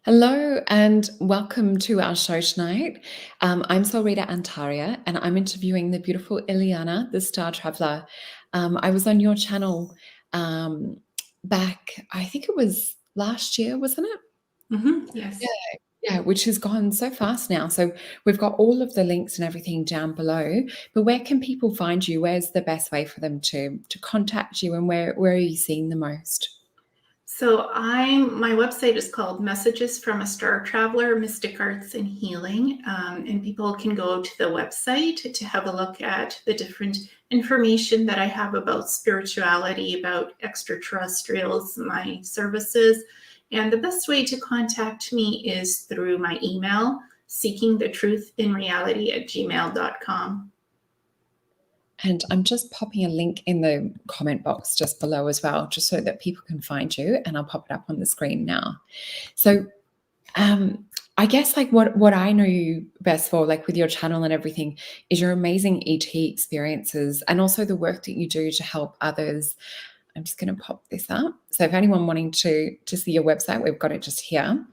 Hello and welcome to our show tonight. I'm Solreta Antaria and I'm interviewing the beautiful Ileana, the star traveler. I was on your channel back, I think it was last year, wasn't it? Yes. Yeah, yeah, which has gone so fast now. So we've got all of the links and everything down below. But where can people find you? Where's the best way for them to contact you, and where are you seeing the most? So my website is called Messages from a Star Traveler, Mystic Arts and Healing. And people can go to the website to have a look at the different information that I have about spirituality, about extraterrestrials, my services. And the best way to contact me is through my email, seekingthetruthinreality@gmail.com. And I'm just popping a link in the comment box just below as well, just so that people can find you. And I'll pop it up on the screen now. So I guess like what I know you best for, like with your channel and everything, is your amazing ET experiences and also the work that you do to help others. I'm just going to pop this up. So if anyone wanting to see your website, we've got it just here.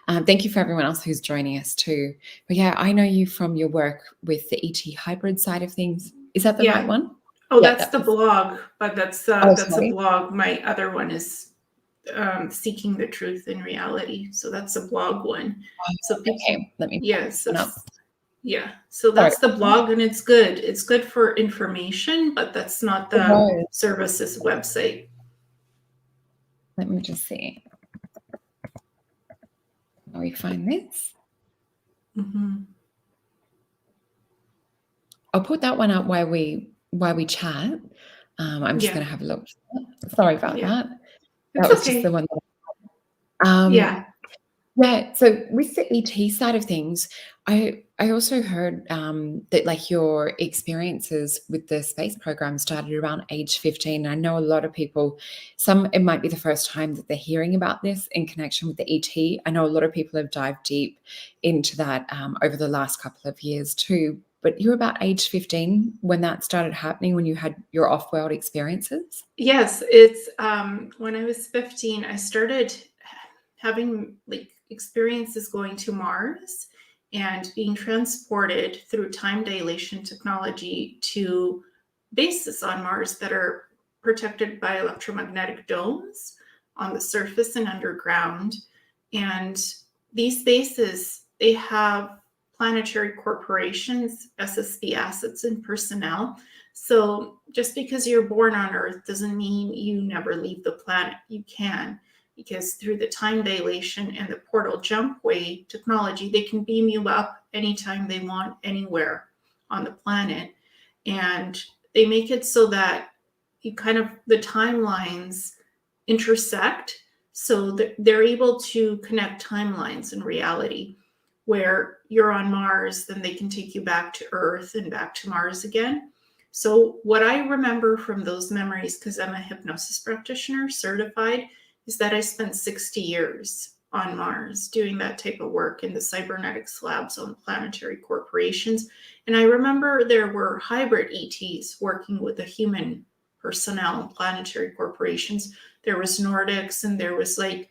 Thank you for everyone else who's joining us too. But yeah, I know you from your work with the ET hybrid side of things. Is that the right one? Oh, Yeah, that's the blog, but that's oh, a sorry. blog. My other one is Seeking the Truth in Reality. So that's a blog one. So Okay, let me pop this so one up. so Sorry. that's the blog, and it's good. It's good for information, but that's not the services website. Let me just see. How we find this? I'll put that one up while we chat. I'm just going to have a look. Sorry about that. That was just the one. Yeah. So with the ET side of things, I also heard that like your experiences with the space program started around age 15. I know a lot of people, it might be the first time that they're hearing about this in connection with the ET. I know a lot of people have dived deep into that over the last couple of years too. But you're about age 15 when that started happening, when you had your off-world experiences? Yes, it's when I was 15, I started having like experiences going to Mars and being transported through time dilation technology to bases on Mars that are protected by electromagnetic domes on the surface and underground. And these bases, they have Planetary Corporations, SSP Assets, and personnel. So just because you're born on Earth doesn't mean you never leave the planet. You can, because through the time dilation and the portal jumpway technology, they can beam you up anytime they want, anywhere on the planet. And they make it so that the timelines intersect, so that they're able to connect timelines in reality. Where you're on Mars, then they can take you back to Earth and back to Mars again. So what I remember from those memories, because I'm a hypnosis practitioner certified, is that I spent 60 years on Mars doing that type of work in the cybernetics labs on Planetary Corporations. And I remember there were hybrid ETs working with the human personnel in Planetary Corporations. There was Nordics, and there was like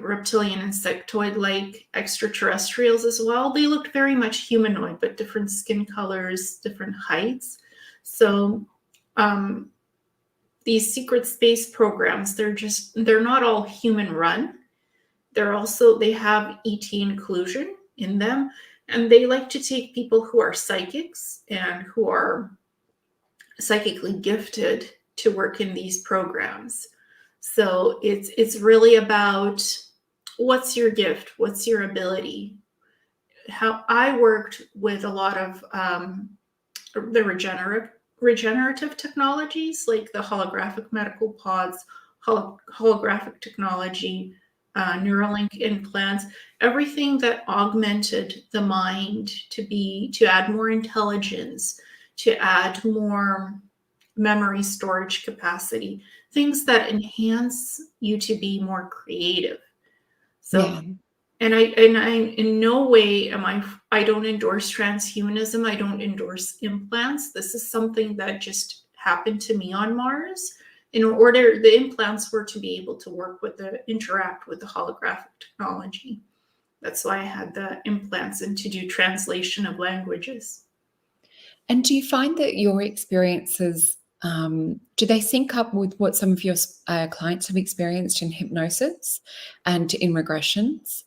reptilian insectoid-like extraterrestrials as well. They looked very much humanoid, but different skin colors, different heights. So these secret space programs, they're not all human run. They have ET inclusion in them, and they like to take people who are psychics and who are psychically gifted to work in these programs. So it's really about what's your gift, what's your ability. How I worked with a lot of the regenerative technologies, like the holographic medical pods, holographic technology, neurolink implants, everything that augmented the mind to add more intelligence, to add more memory storage capacity, things that enhance you to be more creative. So, and I in no way I don't endorse transhumanism. I don't endorse implants. This is something that just happened to me on Mars. in order, the implants were to be able to interact with the holographic technology. That's why I had the implants and to do translation of languages. And do you find that your experiences, do they sync up with what some of your clients have experienced in hypnosis and in regressions?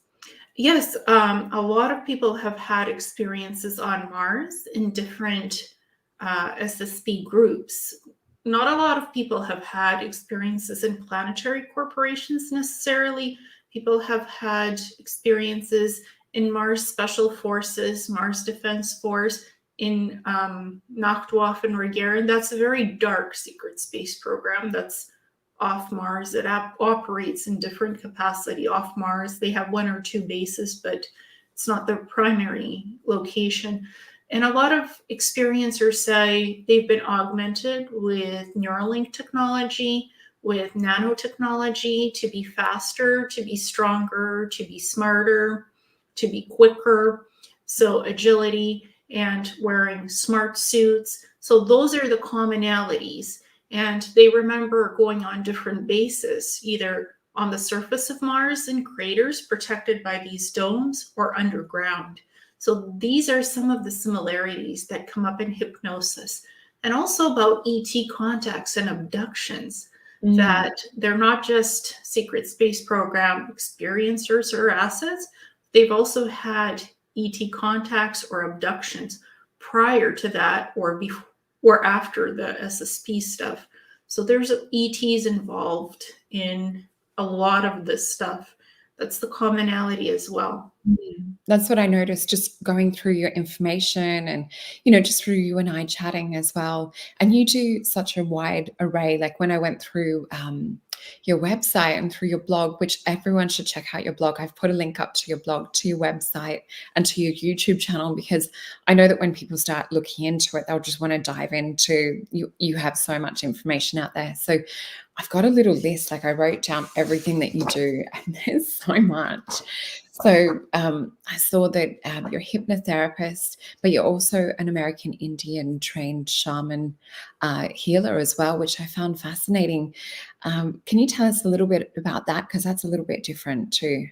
Yes, a lot of people have had experiences on Mars in different SSP groups. Not a lot of people have had experiences in planetary corporations necessarily. People have had experiences in Mars Special Forces, Mars Defense Force, in Nachtwaffen and Regression. That's a very dark secret space program that's off Mars. It operates in different capacity off Mars. They have 1 or 2 bases, but it's not their primary location. And a lot of experiencers say they've been augmented with neurolink technology, with nanotechnology to be faster, to be stronger, to be smarter, to be quicker. So agility and wearing smart suits. So those are the commonalities. And they remember going on different bases, either on the surface of Mars in craters protected by these domes or underground. So these are some of the similarities that come up in hypnosis. And also about ET contacts and abductions, that they're not just secret space program experiencers or assets. They've also had ET contacts or abductions prior to that or before or after the SSP stuff. So there's ETs involved in a lot of this stuff. That's the commonality as well. That's what I noticed just going through your information and, just through you and I chatting as well. And you do such a wide array. Like when I went through your website and through your blog, which everyone should check out your blog. I've put a link up to your blog, to your website, and to your YouTube channel, because I know that when people start looking into it, they'll just want to dive into you have so much information out there. So I've got a little list, like I wrote down everything that you do, and there's so much. So I saw that you're a hypnotherapist, but you're also an American Indian trained shaman healer as well, which I found fascinating. Can you tell us a little bit about that? Because that's a little bit different too.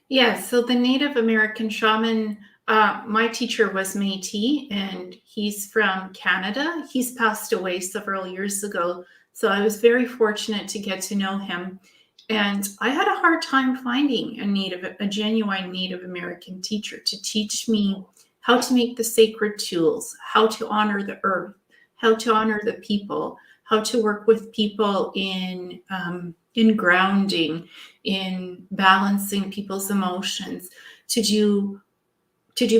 Yeah, so the Native American shaman, my teacher was Métis, and he's from Canada. He's passed away several years ago, so I was very fortunate to get to know him. And I had a hard time finding a genuine Native American teacher to teach me how to make the sacred tools, how to honor the earth, how to honor the people, how to work with people in grounding, in balancing people's emotions, to do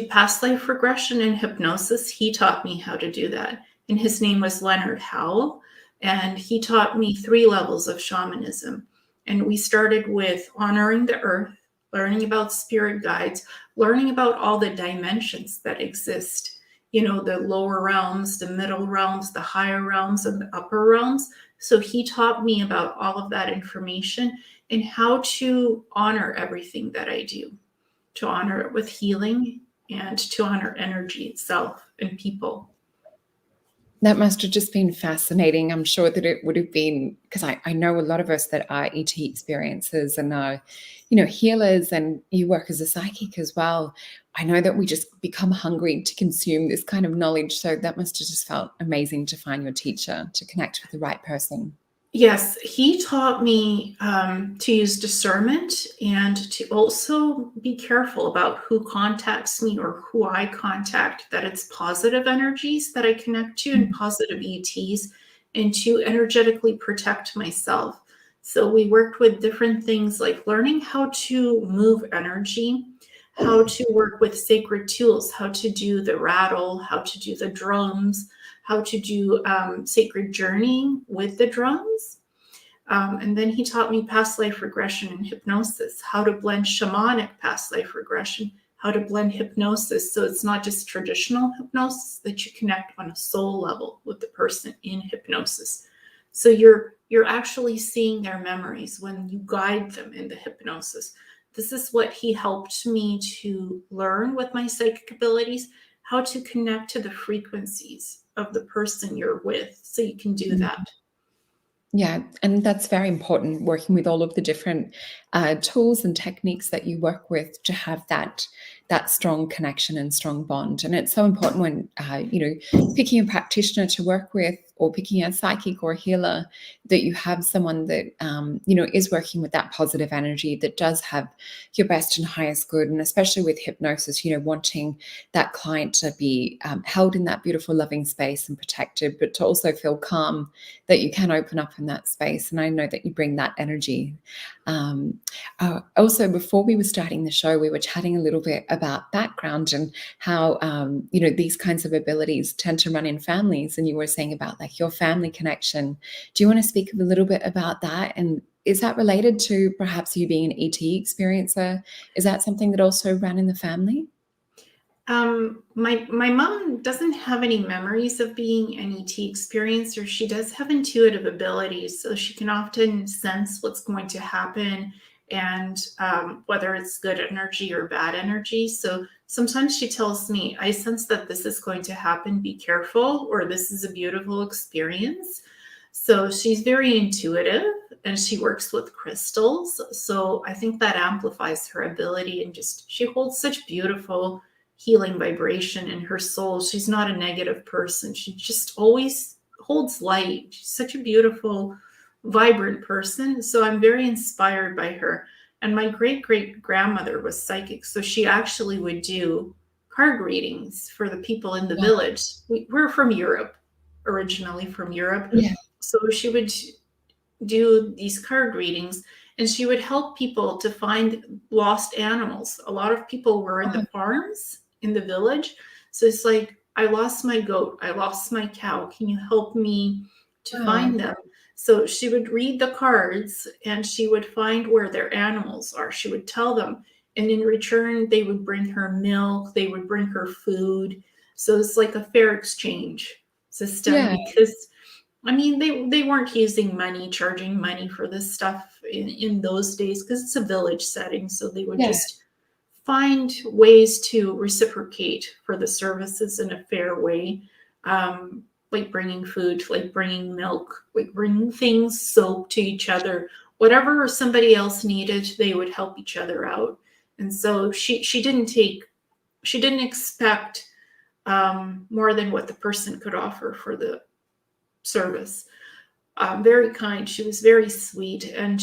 past life regression and hypnosis. He taught me how to do that. And his name was Leonard Howell. And he taught me 3 levels of shamanism. And we started with honoring the earth, learning about spirit guides, learning about all the dimensions that exist, the lower realms, the middle realms, the higher realms, and the upper realms. So he taught me about all of that information and how to honor everything that I do, to honor it with healing and to honor energy itself and people. That must have just been fascinating. I'm sure that it would have been, because I know a lot of us that are ET experiencers and are, healers, and you work as a psychic as well. I know that we just become hungry to consume this kind of knowledge. So that must have just felt amazing to find your teacher, to connect with the right person. Yes, he taught me to use discernment and to also be careful about who contacts me or who I contact, that it's positive energies that I connect to and positive ETs, and to energetically protect myself. So we worked with different things like learning how to move energy, how to work with sacred tools, how to do the rattle, how to do the drums, how to do sacred journeying with the drums. And then he taught me past life regression and hypnosis, how to blend shamanic past life regression, how to blend hypnosis. So it's not just traditional hypnosis, that you connect on a soul level with the person in hypnosis. So you're actually seeing their memories when you guide them in the hypnosis. This is what he helped me to learn with my psychic abilities, how to connect to the frequencies of the person you're with, so you can do that. Yeah, and that's very important, working with all of the different tools and techniques that you work with to have that strong connection and strong bond. And it's so important when picking a practitioner to work with, or picking a psychic or a healer, that you have someone that is working with that positive energy, that does have your best and highest good. And especially with hypnosis, wanting that client to be held in that beautiful, loving space and protected, but to also feel calm, that you can open up in that space. And I know that you bring that energy. Also, before we were starting the show, we were chatting a little bit about background and how these kinds of abilities tend to run in families. And you were saying about like your family connection. Do you want to speak a little bit about that? And is that related to perhaps you being an ET experiencer? Is that something that also ran in the family? My mom doesn't have any memories of being an ET experiencer. She does have intuitive abilities, so she can often sense what's going to happen, and whether it's good energy or bad energy. So sometimes she tells me, I sense that this is going to happen, be careful, or this is a beautiful experience. So she's very intuitive, and she works with crystals. So I think that amplifies her ability, and just she holds such beautiful healing vibration in her soul. She's not a negative person. She just always holds light. She's such a beautiful, vibrant person. So I'm very inspired by her. And my great-great-grandmother was psychic. So she actually would do card readings for the people in the Wow. village. We're from Europe, originally from Europe. Yeah. So she would do these card readings, and she would help people to find lost animals. A lot of people were in Oh, the farms in the village. So it's like, I lost my goat, I lost my cow. Can you help me to wow. find them? So she would read the cards, and she would find where their animals are. She would tell them. And in return, they would bring her milk, they would bring her food. So it's like a fair exchange system, Yeah. because I mean, they weren't using money, charging money for this stuff in those days, because it's a village setting. So they would Yeah. just find ways to reciprocate for the services in a fair way, like bringing food, like bringing milk, like bringing things, soap to each other. Whatever somebody else needed, they would help each other out. And so she didn't expect more than what the person could offer for the service. Very kind. She was very sweet, and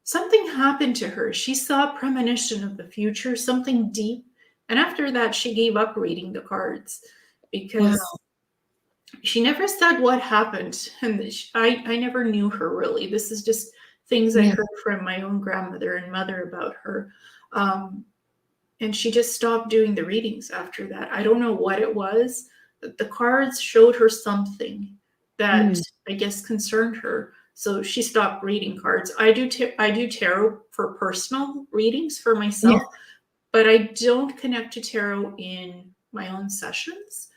something happened to her. She saw a premonition of the future, something deep. And after that, she gave up reading the cards, Wow. because she never said what happened. And I never knew her really. This is just things I Yeah. heard from my own grandmother and mother about her. Um, and she just stopped doing the readings after that. I don't know what it was. The cards showed her something that Mm. I guess concerned her. So she stopped reading cards. I do tarot for personal readings for Yeah. myself, but I don't connect to tarot in my own sessions,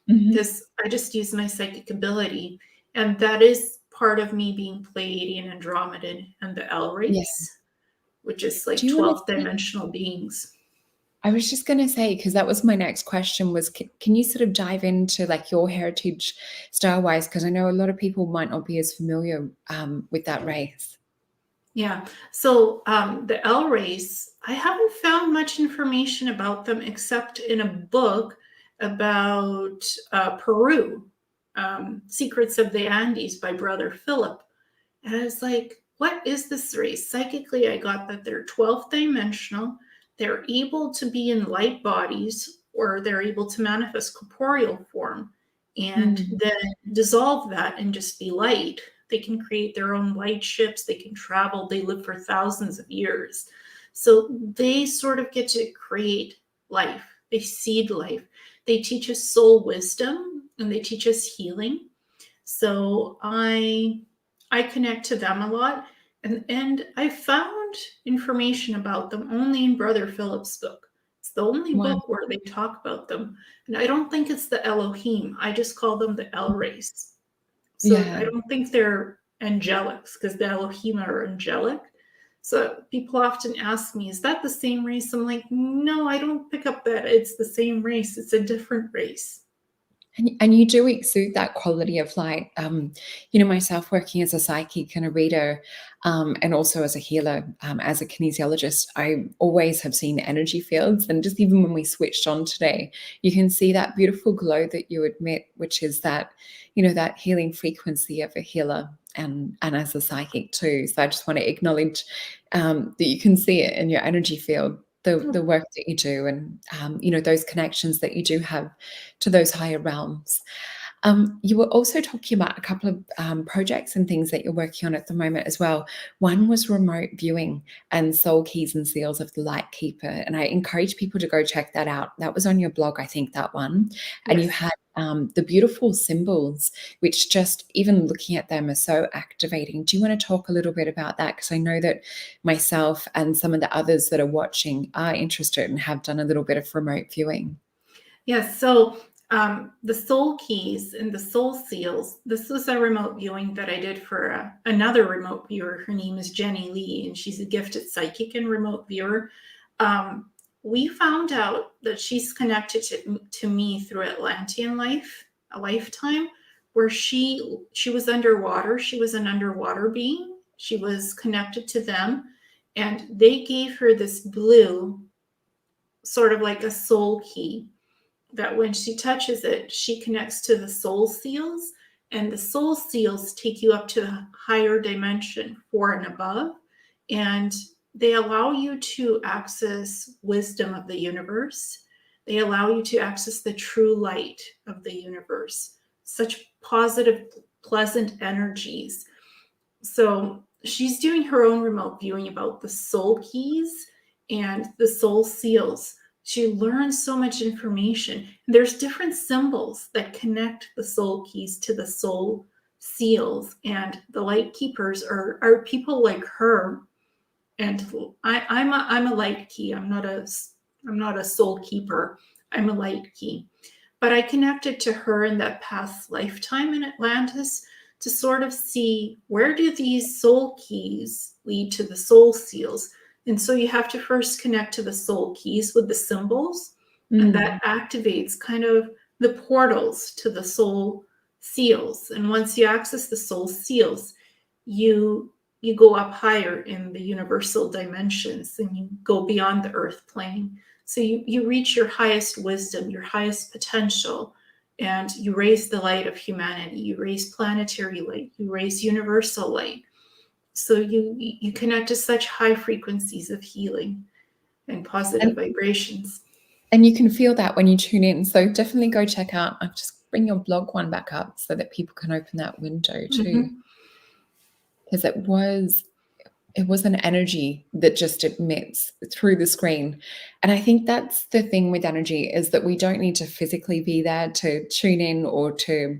Mhm. because I just use my psychic ability. And that is part of me being Pleiadian, Andromedan, and the L Yeah. race, which is Do like you want to 12th speak? dimensional beings. I was just going to say, because that was my next question, was can you sort of dive into like your heritage style wise? Because I know a lot of people might not be as familiar with that race. Yeah. So the L race, I haven't found much information about them except in a book about Peru, Secrets of the Andes by Brother Philip. And I was like, what is this race? Psychically, I got that they're 12th dimensional. They're able to be in light bodies, or they're able to manifest corporeal form and Mm. then dissolve that and just be light. They can create their own light ships. They can travel. They live for thousands of years. So they sort of get to create life. They seed life. They teach us soul wisdom, and they teach us healing. So I connect to them a lot, and I found information about them only in Brother Philip's book. It's the only Wow. book where they talk about them, and I don't think it's the Elohim. I just call them the El race. So I Yeah. don't think they're angelics, because the Elohim are angelic. So people often ask me, "Is that the same race?" I'm like, "No, I don't pick up that it's the same race. It's a different race." And you do exude that quality of light. Myself working as a psychic and a reader, and also as a healer, as a kinesiologist, I always have seen energy fields. And just even when we switched on today, you can see that beautiful glow that you emit, which is that, that healing frequency of a healer and as a psychic too. So I just want to acknowledge that you can see it in your energy field. The work that you do, and those connections that you do have to those higher realms. You were also talking about a couple of projects and things that you're working on at the moment as well. One was remote viewing and soul keys and seals of the light keeper, and I encourage people to go check that out. That was on your blog, I think, that one. And you had the beautiful symbols, which just even looking at them are so activating. Do you want to talk a little bit about that? Because I know that myself and some of the others that are watching are interested and have done a little bit of remote viewing. Yes. So the soul keys and the soul seals, this was a remote viewing that I did for another remote viewer. Her name is Jenny Lee, and she's a gifted psychic and remote viewer. We found out that she's connected to me through Atlantean a lifetime, where she was underwater. She was an underwater being. She was connected to them, and they gave her this blue, sort of like a soul key, that when she touches it, she connects to the soul seals, and the soul seals take you up to the higher dimension, 4 and above, and they allow you to access wisdom of the universe. They allow you to access the true light of the universe, such positive, pleasant energies. So she's doing her own remote viewing about the soul keys and the soul seals. She learns so much information. There's different symbols that connect the soul keys to the soul seals, and the light keepers are people like her. And I'm a light key. I'm not a soul keeper. I'm a light key. But I connected to her in that past lifetime in Atlantis to sort of see, where do these soul keys lead to the soul seals? And so you have to first connect to the soul keys with the symbols, and that activates kind of the portals to the soul seals. And once you access the soul seals, you go up higher in the universal dimensions, and you go beyond the earth plane. So you reach your highest wisdom, your highest potential, and you raise the light of humanity. You raise planetary light. You raise universal light. So you connect to such high frequencies of healing and positive vibrations. And you can feel that when you tune in. So definitely go check out. I'll just bring your blog one back up so that people can open that window too. Because it was an energy that just emits through the screen. And I think that's the thing with energy, is that we don't need to physically be there to tune in or to,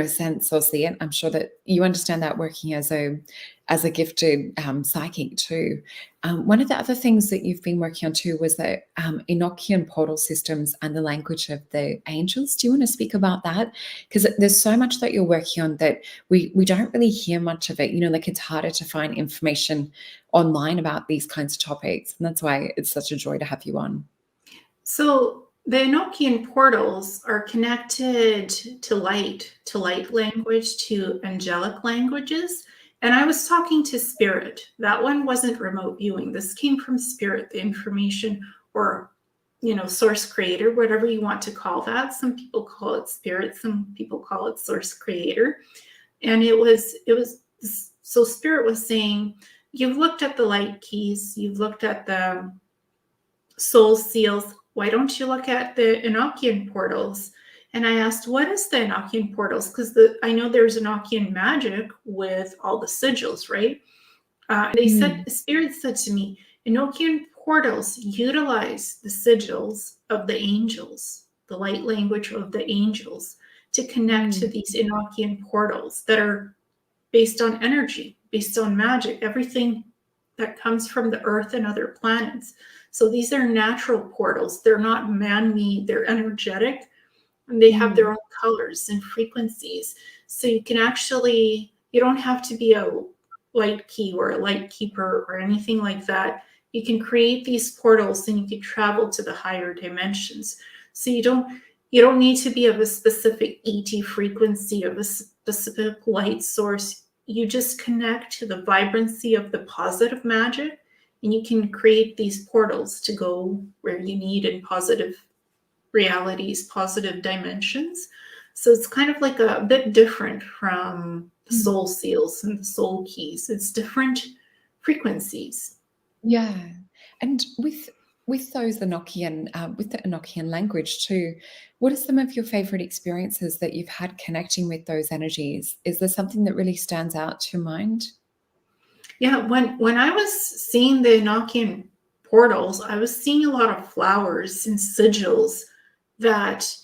sense or see it. I'm sure that you understand that working as a gifted psychic too. One of the other things that you've been working on too was the Enochian portal systems and the language of the angels. Do you want to speak about that? Because there's so much that you're working on that we don't really hear much of it. Like it's harder to find information online about these kinds of topics. And that's why it's such a joy to have you on. So the Enochian portals are connected to light language, to angelic languages. And I was talking to spirit. That one wasn't remote viewing. This came from spirit, the information, or, source creator, whatever you want to call that. Some people call it spirit. Some people call it source creator. And it was, so spirit was saying, you've looked at the light keys, you've looked at the soul seals. Why don't you look at the Enochian portals? And I asked, what is the Enochian portals? Because I know there's Enochian magic with all the sigils, right? Spirit said to me, Enochian portals utilize the sigils of the angels, the light language of the angels, to connect to these Enochian portals that are based on energy, based on magic, everything that comes from the earth and other planets. So these are natural portals. They're not man-made, they're energetic, and they have their own colors and frequencies. So you don't have to be a light key or a light keeper or anything like that. You can create these portals and you can travel to the higher dimensions. So you don't, You don't need to be of a specific ET frequency, of a specific light source. You just connect to the vibrancy of the positive magic, and you can create these portals to go where you need in positive realities, positive dimensions. So it's kind of like a bit different from the soul seals and the soul keys. It's different frequencies. Yeah. And with those Enochian, with the Enochian language too, what are some of your favorite experiences that you've had connecting with those energies? Is there something that really stands out to your mind? Yeah, when I was seeing the Enochian portals, I was seeing a lot of flowers and sigils that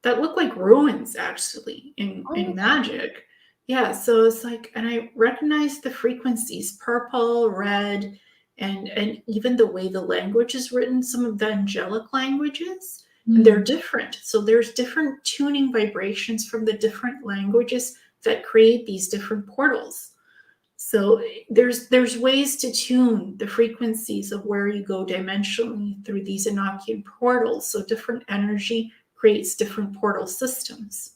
look like ruins actually in Oh, magic. Yeah, so it's like, and I recognized the frequencies, purple, red, and even the way the language is written, some of the angelic languages, and they're mm, different. So there's different tuning vibrations from the different languages that create these different portals. So there's ways to tune the frequencies of where you go dimensionally through these Enochian portals. So different energy creates different portal systems.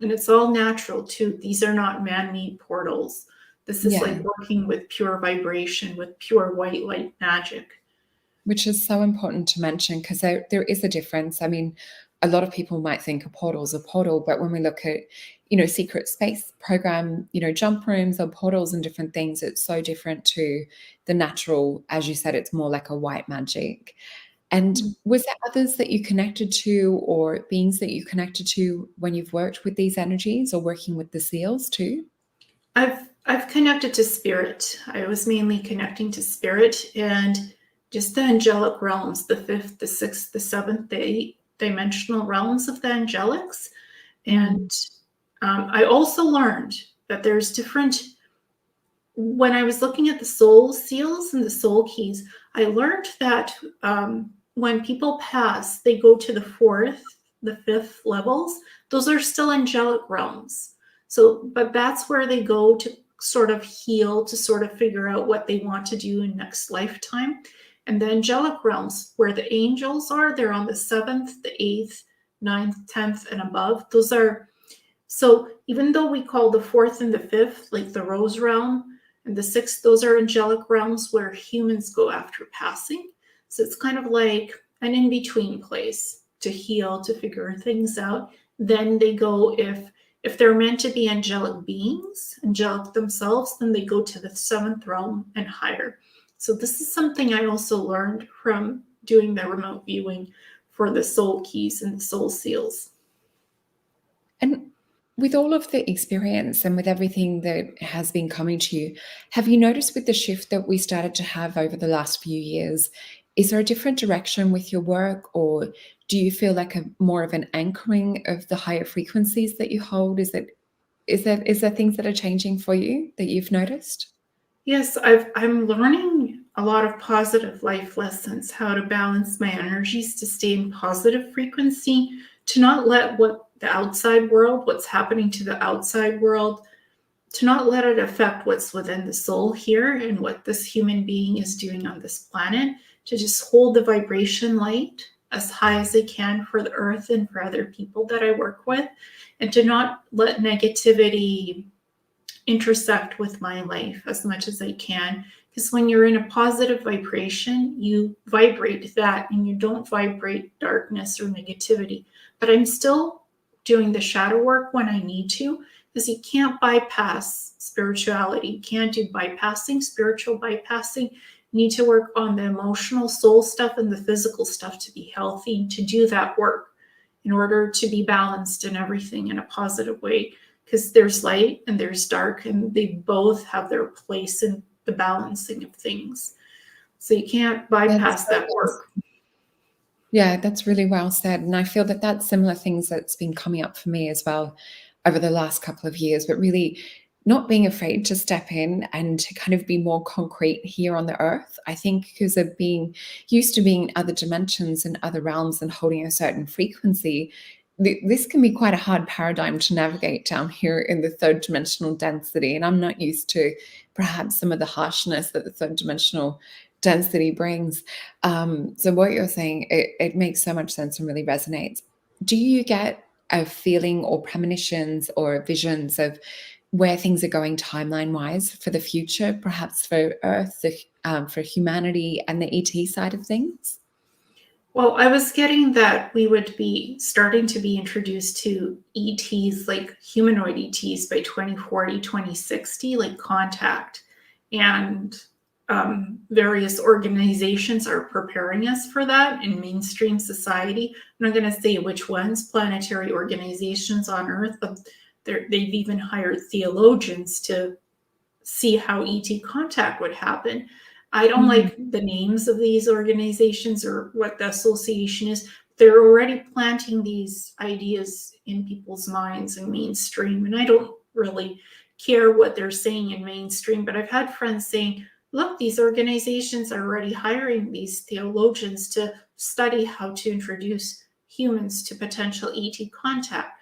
And it's all natural too. These are not man-made portals. This is like yeah. working with pure vibration, with pure white light magic. Which is so important to mention because there is a difference. I mean, a lot of people might think a portal's a portal, but when we look at, secret space program, jump rooms or portals and different things, it's so different to the natural. As you said, it's more like a white magic. And was there others that you connected to or beings that you connected to when you've worked with these energies or working with the seals too? I've connected to spirit. I was mainly connecting to spirit and just the angelic realms, the fifth, the sixth, the seventh, the eighth dimensional realms of the angelics. Mm. And I also learned that there's different. When I was looking at the soul seals and the soul keys, I learned that when people pass, they go to the fourth, the fifth levels. Those are still angelic realms. So, but that's where they go to sort of heal, to sort of figure out what they want to do in next lifetime. And the angelic realms, where the angels are, they're on the seventh, the eighth, ninth, 10th, and above. Those are, so even though we call the fourth and the fifth, like the rose realm, and the sixth, those are angelic realms where humans go after passing. So it's kind of like an in-between place to heal, to figure things out. Then they go, if they're meant to be angelic beings, angelic themselves, then they go to the seventh realm and higher. So this is something I also learned from doing the remote viewing for the soul keys and the soul seals. And with all of the experience and with everything that has been coming to you, have you noticed with the shift that we started to have over the last few years, is there a different direction with your work, or do you feel like a more of an anchoring of the higher frequencies that you hold? Is there things that are changing for you that you've noticed? Yes, I'm learning a lot of positive life lessons, how to balance my energies to stay in positive frequency, to not let what the outside world, what's happening to the outside world, to not let it affect what's within the soul here and what this human being is doing on this planet, to just hold the vibration light as high as I can for the earth and for other people that I work with, and to not let negativity intersect with my life as much as I can. Because when you're in a positive vibration, you vibrate that and you don't vibrate darkness or negativity. But I'm still doing the shadow work when I need to, because you can't bypass spirituality. You can't do bypassing, spiritual bypassing. You need to work on the emotional soul stuff and the physical stuff to be healthy, to do that work in order to be balanced in everything in a positive way, because there's light and there's dark, and they both have their place in the balancing of things. So you can't That's bypass so that well. work. Yeah, that's really well said. And I feel that that's similar things that's been coming up for me as well over the last couple of years, but really not being afraid to step in and to kind of be more concrete here on the earth. I think because of being used to being in other dimensions and other realms and holding a certain frequency, this can be quite a hard paradigm to navigate down here in the third dimensional density. And I'm not used to perhaps some of the harshness that the third dimensional density brings. So what you're saying, it makes so much sense and really resonates. do you get a feeling or premonitions or visions of where things are going timeline-wise for the future, perhaps for Earth, for humanity, and the ET side of things? Well, I was getting that we would be starting to be introduced to ETs, like humanoid ETs, by 2040, 2060, like Contact. And various organizations are preparing us for that in mainstream society. I'm not going to say which ones, planetary organizations on Earth, but they've even hired theologians to see how ET contact would happen. I don't like the names of these organizations or what the association is. They're already planting these ideas in people's minds in mainstream, and I don't really care what they're saying in mainstream, but I've had friends saying, look, these organizations are already hiring these theologians to study how to introduce humans to potential ET contact.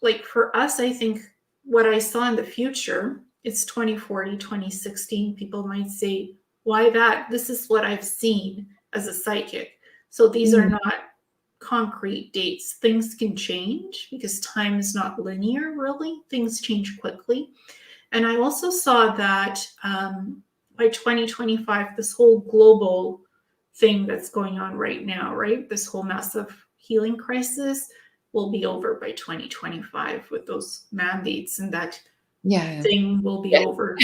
Like for us, I think what I saw in the future, it's 2040, 2016. People might say, why that? This is what I've seen as a psychic. So these are not concrete dates. Things can change because time is not linear, really. Things change quickly. And I also saw that by 2025, this whole global thing that's going on right now, right? This whole massive healing crisis will be over by 2025 with those mandates, and that thing will be over.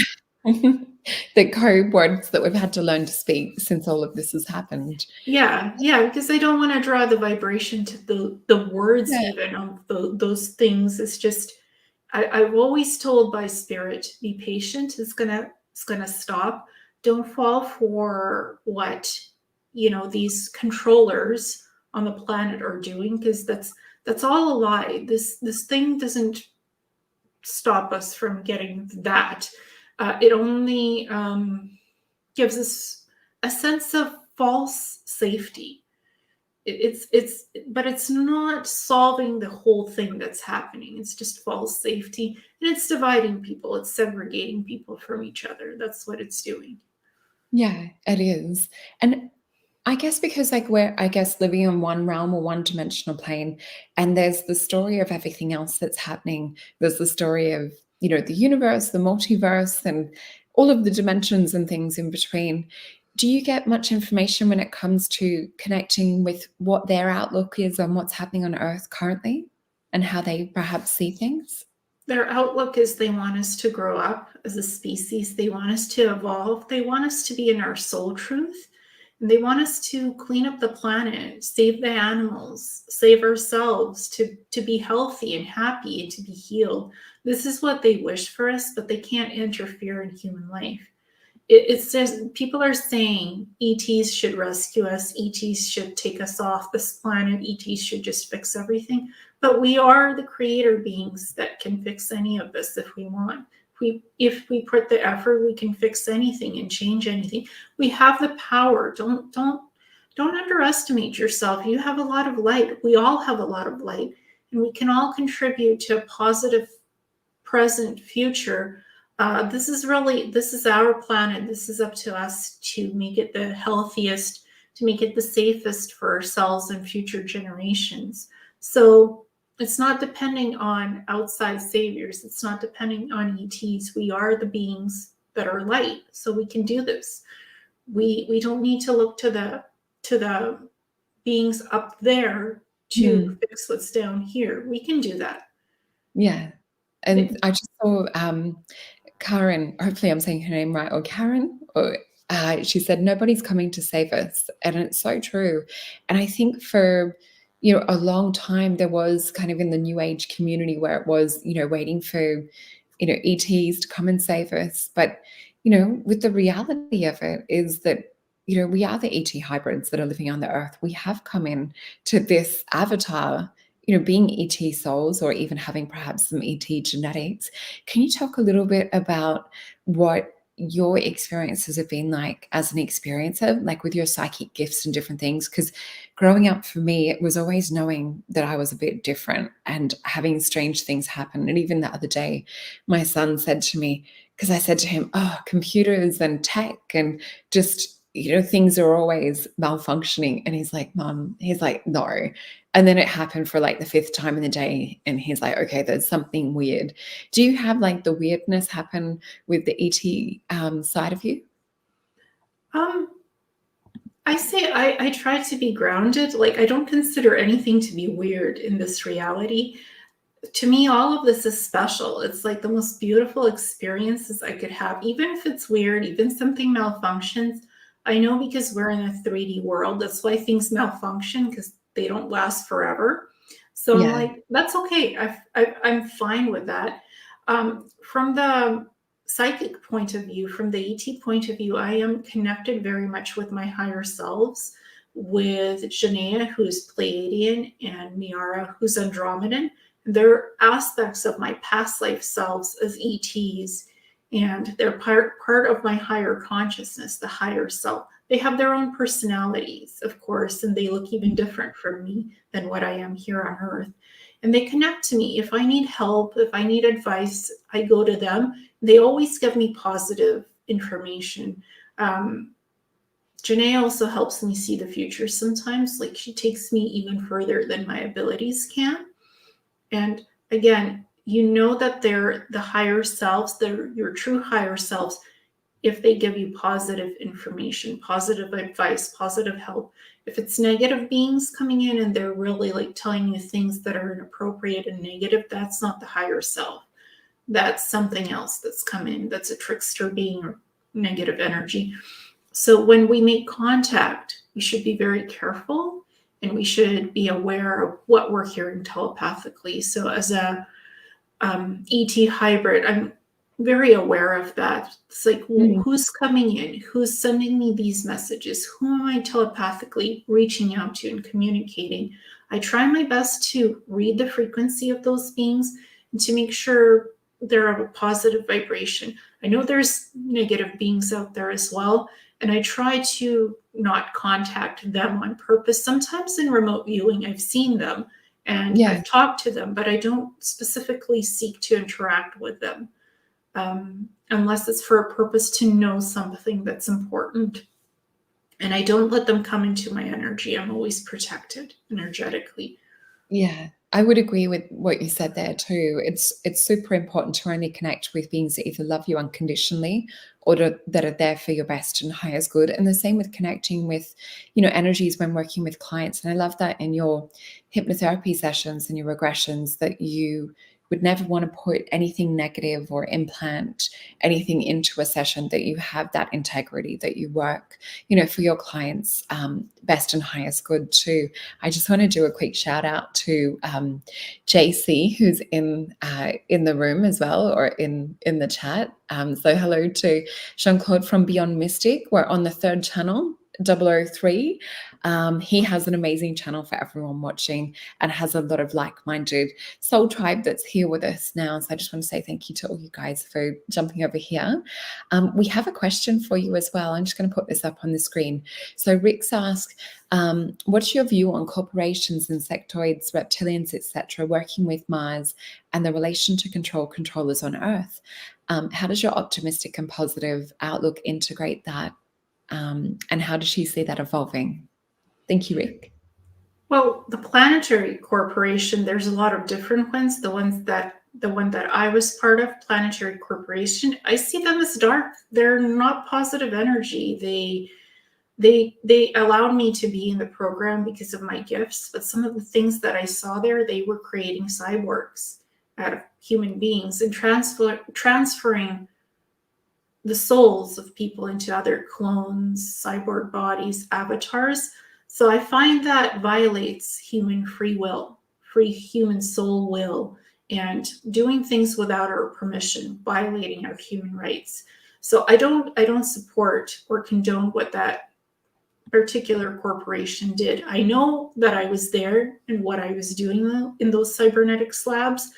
The code words that we've had to learn to speak since all of this has happened. Yeah, because I don't want to draw the vibration to the words even of those things. It's just I've always told by spirit, be patient. It's gonna stop. Don't fall for what these controllers on the planet are doing, because that's all a lie. This thing doesn't stop us from getting that. It only gives us a sense of false safety. But it's not solving the whole thing that's happening. It's just false safety, and it's dividing people. It's segregating people from each other. That's what it's doing. Yeah, it is. And I guess because we're living in one realm or one dimensional plane, and there's the story of everything else that's happening. There's the story of, the universe, the multiverse, and all of the dimensions and things in between. Do you get much information when it comes to connecting with what their outlook is on what's happening on Earth currently and how they perhaps see things? Their outlook is they want us to grow up as a species. They want us to evolve. They want us to be in our soul truth. And they want us to clean up the planet, save the animals, save ourselves, to be healthy and happy and to be healed. This is what they wish for us, but they can't interfere in human life. It's just people are saying ETs should rescue us, ETs should take us off this planet, ETs should just fix everything. But we are the creator beings that can fix any of this if we want. If we put the effort, we can fix anything and change anything. We have the power. Don't underestimate yourself. You have a lot of light. We all have a lot of light, and we can all contribute to a positive present future. This is our planet. This is up to us to make it the healthiest, to make it the safest for ourselves and future generations. So it's not depending on outside saviors. It's not depending on ETs. We are the beings that are light, so we can do this. We don't need to look to the beings up there to fix what's down here. We can do that. Yeah. And I just saw Karen, hopefully I'm saying her name right, or Karen, or she said, nobody's coming to save us. And it's so true. And I think for, a long time, there was kind of in the New Age community where it was, waiting for, ETs to come and save us. But, with the reality of it is that, we are the ET hybrids that are living on the earth. We have come in to this avatar, being ET souls or even having perhaps some ET genetics. Can you talk a little bit about what your experiences have been like as an experiencer, like with your psychic gifts and different things? Because growing up for me, it was always knowing that I was a bit different and having strange things happen. And even the other day, my son said to me, because I said to him, oh, computers and tech and just, things are always malfunctioning. And he's like, Mum, he's like, no. And then it happened for like the 5th time in the day. And he's like, okay, there's something weird. Do you have like the weirdness happen with the ET side of you? I say I try to be grounded. Like, I don't consider anything to be weird in this reality. To me, all of this is special. It's like the most beautiful experiences I could have, even if it's weird, even something malfunctions. I know, because we're in a 3D world. That's why things malfunction, because they don't last forever. So I'm Yeah. like, that's okay. I'm fine with that. From the psychic point of view, from the ET point of view, I am connected very much with my higher selves, with Janaea, who's Pleiadian, and Miara, who's Andromedan. They're aspects of my past life selves as ETs, and they're part of my higher consciousness, the higher self. They have their own personalities, of course, and they look even different from me than what I am here on Earth. And they connect to me. If I need help, if I need advice, I go to them. They always give me positive information. Janae also helps me see the future sometimes. Like, she takes me even further than my abilities can. And again, you know that they're the higher selves, they're your true higher selves, if they give you positive information, positive advice, positive help. If it's negative beings coming in and they're really like telling you things that are inappropriate and negative, that's not the higher self. That's something else that's come in. That's a trickster being or negative energy. So when we make contact, we should be very careful, and we should be aware of what we're hearing telepathically. So as a ET hybrid, I'm very aware of that. It's like, well, who's coming in? Who's sending me these messages? Who am I telepathically reaching out to and communicating? I try my best to read the frequency of those beings and to make sure they're of a positive vibration. I know there's negative beings out there as well, and I try to not contact them on purpose. Sometimes in remote viewing, I've seen them and I've talked to them, but I don't specifically seek to interact with them unless it's for a purpose to know something that's important. And I don't let them come into my energy. I'm always protected energetically. Yeah, I would agree with what you said there too. It's super important to only connect with beings that either love you unconditionally or that are there for your best and highest good. And the same with connecting with, energies when working with clients. And I love that in your hypnotherapy sessions and your regressions that you would never want to put anything negative or implant anything into a session, that you have that integrity, that you work, for your clients' best and highest good too. I just want to do a quick shout out to JC, who's in the room as well, or in the chat. So hello to Jean-Claude from Beyond Mystic. We're on the 3rd channel, 003. He has an amazing channel for everyone watching and has a lot of like-minded soul tribe that's here with us now. So I just want to say thank you to all you guys for jumping over here. We have a question for you as well. I'm just going to put this up on the screen. So Rick's asked, what's your view on corporations, insectoids, reptilians, etc., working with Mars and the relation to controllers on Earth? How does your optimistic and positive outlook integrate that? And how does she see that evolving? Thank you, Rick. Well, the Planetary Corporation, there's a lot of different ones. The one that I was part of, Planetary Corporation, I see them as dark. They're not positive energy. They allowed me to be in the program because of my gifts, but some of the things that I saw there, they were creating cyborgs out of human beings and transferring the souls of people into other clones, cyborg bodies, avatars. So I find that violates human free will, free human soul will, and doing things without our permission, violating our human rights. So I don't support or condone what that particular corporation did. I know that I was there and what I was doing in those cybernetics labs,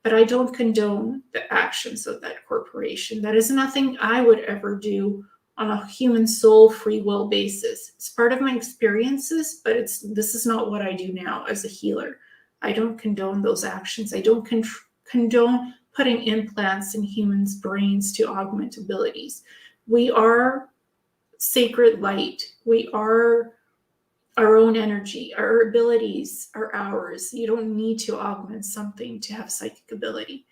but I don't condone the actions of that corporation. That is nothing I would ever do on a human soul free will basis. It's part of my experiences, but this is not what I do now as a healer. I don't condone those actions. I don't condone putting implants in humans' brains to augment abilities. We are sacred light. We are our own energy. Our abilities are ours. You don't need to augment something to have psychic ability.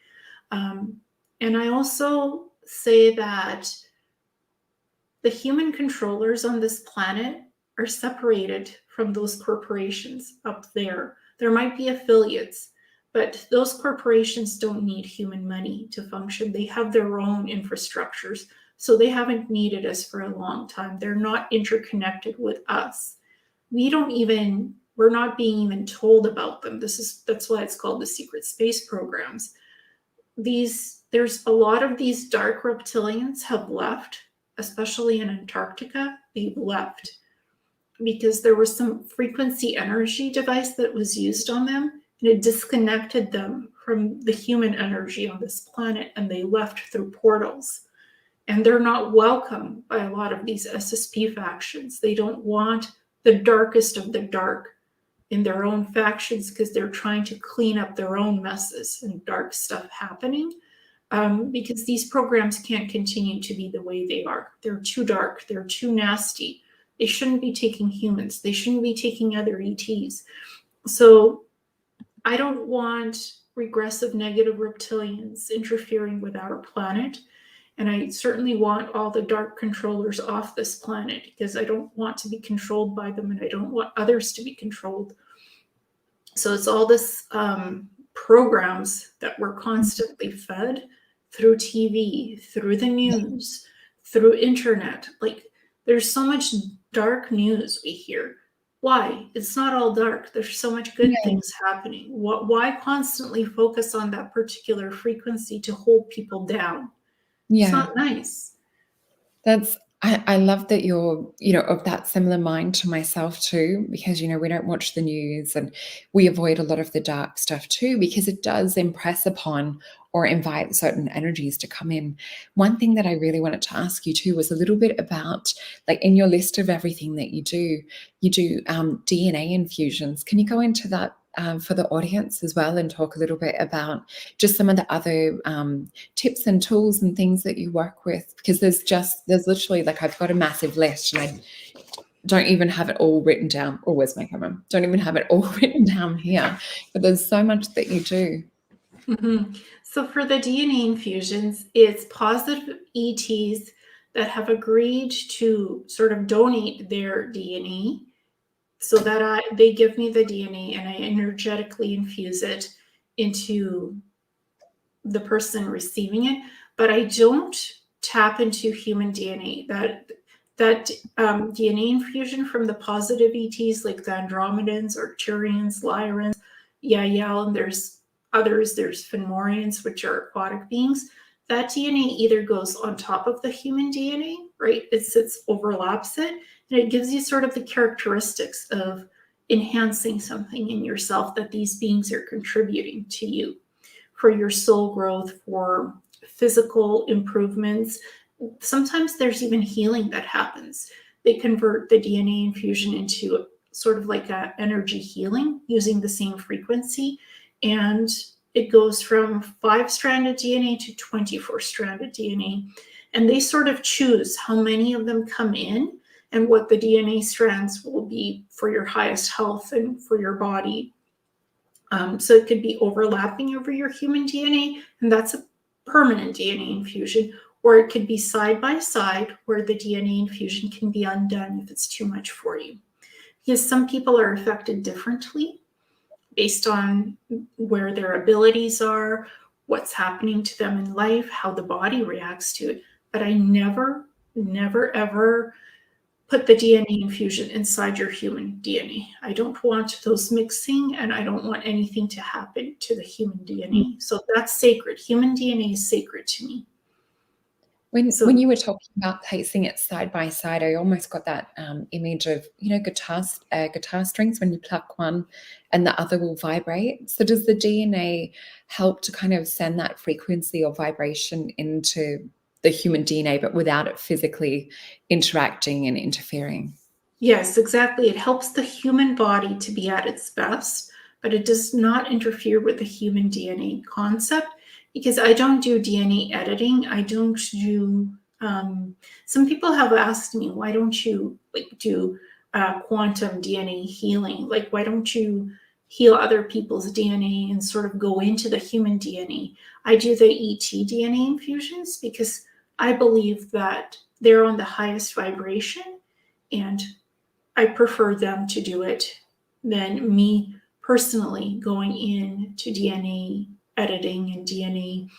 And I also say that the human controllers on this planet are separated from those corporations up there. There might be affiliates, but those corporations don't need human money to function. They have their own infrastructures, so they haven't needed us for a long time. They're not interconnected with us. We're not being even told about them. That's why it's called the secret space programs. There's a lot of these dark reptilians have left, especially in Antarctica. They've left because there was some frequency energy device that was used on them, and it disconnected them from the human energy on this planet, and they left through portals. And they're not welcome by a lot of these SSP factions. They don't want the darkest of the dark in their own factions because they're trying to clean up their own messes and dark stuff happening. Because these programs can't continue to be the way they are. They're too dark. They're too nasty. They shouldn't be taking humans. They shouldn't be taking other ETs. So I don't want regressive negative reptilians interfering with our planet. And I certainly want all the dark controllers off this planet because I don't want to be controlled by them, and I don't want others to be controlled. So it's all this programs that we're constantly fed through TV, through the news, through internet. Like, there's so much dark news we hear. Why? It's not all dark. There's so much good things happening. Why constantly focus on that particular frequency to hold people down? It's not nice. I love that you're, of that similar mind to myself too, because, we don't watch the news and we avoid a lot of the dark stuff too, because it does impress upon or invite certain energies to come in. One thing that I really wanted to ask you too was a little bit about, like, in your list of everything that you do DNA infusions. Can you go into that for the audience as well and talk a little bit about just some of the other tips and tools and things that you work with? Because there's literally, like, I've got a massive list and I don't even have it all written down. Oh, where's my camera? Don't even have it all written down here, but there's so much that you do. Mm-hmm. So for the DNA infusions, it's positive ETs that have agreed to sort of donate their DNA so that they give me the DNA and I energetically infuse it into the person receiving it. But I don't tap into human DNA. That DNA infusion from the positive ETs like the Andromedans, Arcturians, Lyrans, Yael, and there's others, there's Fenmorians, which are aquatic beings. That DNA either goes on top of the human DNA, right? Overlaps it, and it gives you sort of the characteristics of enhancing something in yourself that these beings are contributing to you for your soul growth, for physical improvements. Sometimes there's even healing that happens. They convert the DNA infusion into sort of like an energy healing using the same frequency. And it goes from 5-stranded DNA to 24-stranded DNA. And they sort of choose how many of them come in and what the DNA strands will be for your highest health and for your body. So it could be overlapping over your human DNA, and that's a permanent DNA infusion, or it could be side by side where the DNA infusion can be undone if it's too much for you. Because some people are affected differently based on where their abilities are, what's happening to them in life, how the body reacts to it. But I never, ever put the DNA infusion inside your human DNA. I don't want those mixing, and I don't want anything to happen to the human DNA. So that's sacred. Human DNA is sacred to me. When you were talking about placing it side by side, I almost got that image of, guitar strings when you pluck one and the other will vibrate. So does the DNA help to kind of send that frequency or vibration into the human DNA, but without it physically interacting and interfering? Yes, exactly. It helps the human body to be at its best, but it does not interfere with the human DNA concept, because I don't do DNA editing. I don't do Some people have asked me, why don't you do quantum DNA healing? Like, why don't you heal other people's DNA and sort of go into the human DNA? I do the ET DNA infusions because I believe that they're on the highest vibration, and I prefer them to do it than me personally going into DNA editing and DNA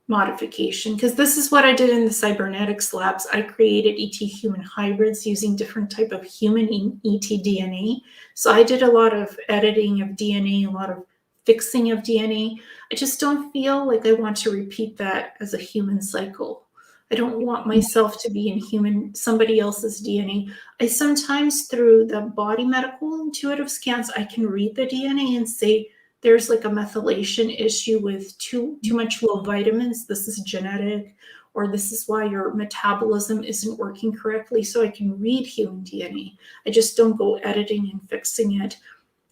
modification, because this is what I did in the cybernetics labs. I created ET human hybrids using different type of human ET DNA. So I did a lot of editing of DNA, a lot of fixing of DNA. I just don't feel like I want to repeat that as a human cycle. I don't want myself to be in somebody else's DNA. I sometimes, through the body medical intuitive scans, I can read the DNA and say, there's like a methylation issue with too much low vitamins. This is genetic, or this is why your metabolism isn't working correctly. So I can read human DNA. I just don't go editing and fixing it.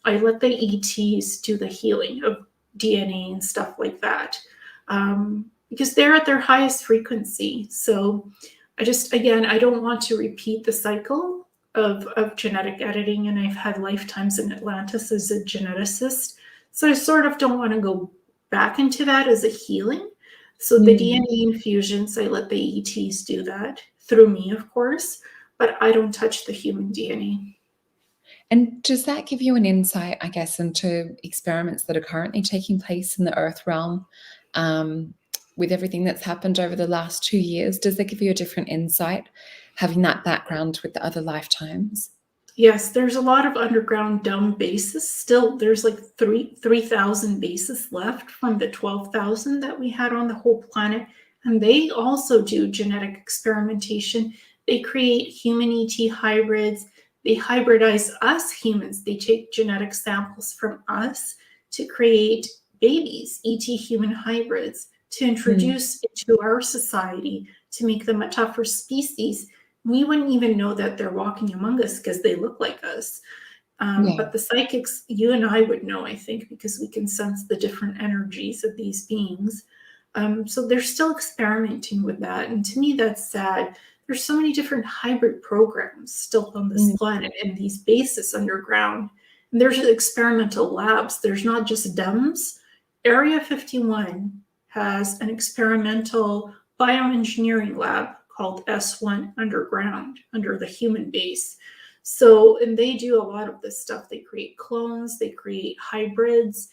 I let the ETs do the healing of DNA and stuff like that, because they're at their highest frequency. So I don't want to repeat the cycle of genetic editing. And I've had lifetimes in Atlantis as a geneticist. So I sort of don't want to go back into that as a healing. So the DNA infusions, I let the ETs do that through me, of course, but I don't touch the human DNA. And does that give you an insight, I guess, into experiments that are currently taking place in the Earth realm, with everything that's happened over the last 2 years? Does that give you a different insight, having that background with the other lifetimes? Yes, there's a lot of underground dumb bases. Still, there's like 3,000 bases left from the 12,000 that we had on the whole planet. And they also do genetic experimentation. They create human ET hybrids. They hybridize us humans. They take genetic samples from us to create babies, ET human hybrids, to introduce into our society to make them a tougher species. We wouldn't even know that they're walking among us because they look like us. But the psychics, you and I would know, I think, because we can sense the different energies of these beings. So they're still experimenting with that. And to me, that's sad. There's so many different hybrid programs still on this planet and these bases underground. And there's experimental labs. There's not just DEMS. Area 51 has an experimental bioengineering lab called S1 underground, under the human base. So, and they do a lot of this stuff. They create clones, they create hybrids.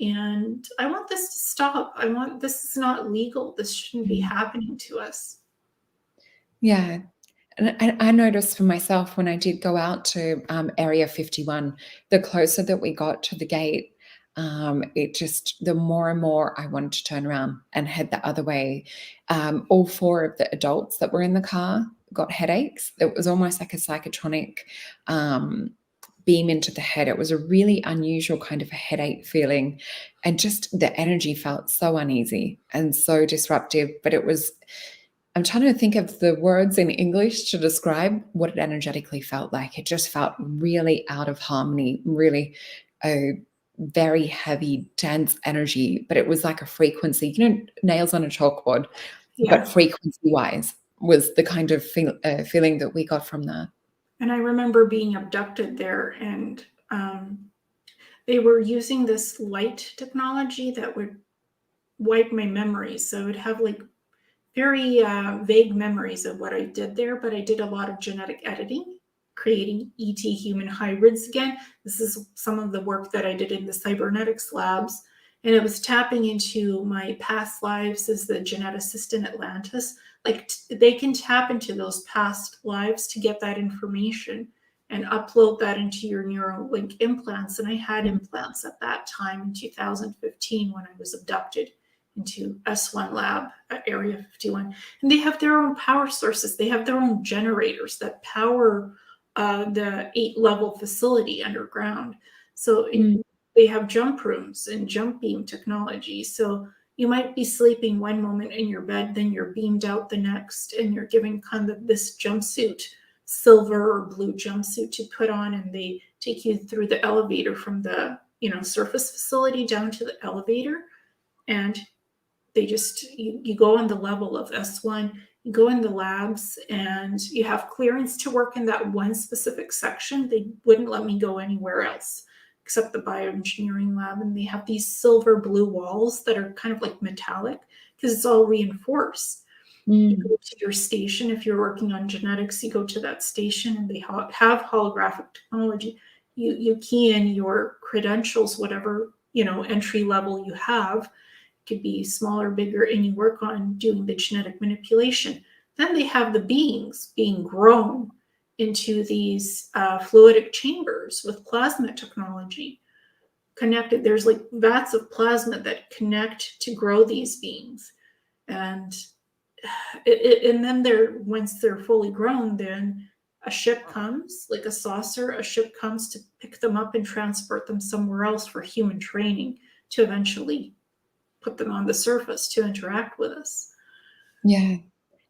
And I want this to stop. This is not legal. This shouldn't be happening to us. Yeah. And I noticed for myself when I did go out to Area 51, the closer that we got to the gate, the more and more I wanted to turn around and head the other way. All 4 of the adults that were in the car got headaches. It was almost like a psychotronic beam into the head. It was a really unusual kind of a headache feeling, and just the energy felt so uneasy and so disruptive. But I'm trying to think of the words in English to describe what it energetically felt like. It just felt really out of harmony, really very heavy, dense energy, but it was like a frequency, nails on a chalkboard, but frequency-wise was the kind of feeling that we got from that. And I remember being abducted there, and they were using this light technology that would wipe my memories. So I would have like very vague memories of what I did there, but I did a lot of genetic editing, creating ET human hybrids again. This is some of the work that I did in the cybernetics labs. And it was tapping into my past lives as the geneticist in Atlantis. Like they can tap into those past lives to get that information and upload that into your neurolink implants. And I had implants at that time in 2015 when I was abducted into S1 lab at Area 51. And they have their own power sources. They have their own generators that power the 8-level facility underground. So they have jump rooms and jump beam technology. So you might be sleeping one moment in your bed, then you're beamed out the next, and you're given kind of this jumpsuit, silver or blue jumpsuit to put on, and they take you through the elevator from the surface facility down to the elevator. And they just, you go on the level of S1 You go in the labs and you have clearance to work in that one specific section. They wouldn't let me go anywhere else except the bioengineering lab. And they have these silver blue walls that are kind of like metallic because it's all reinforced. You go to your station. If you're working on genetics, you go to that station and they have holographic technology. You key in your credentials, whatever, entry level you have. It could be smaller, bigger, and you work on doing the genetic manipulation. Then they have the beings being grown into these fluidic chambers with plasma technology connected. There's like vats of plasma that connect to grow these beings. And then once they're fully grown, then a ship comes, like a saucer, a ship comes to pick them up and transport them somewhere else for human training to eventually put them on the surface to interact with us. Yeah.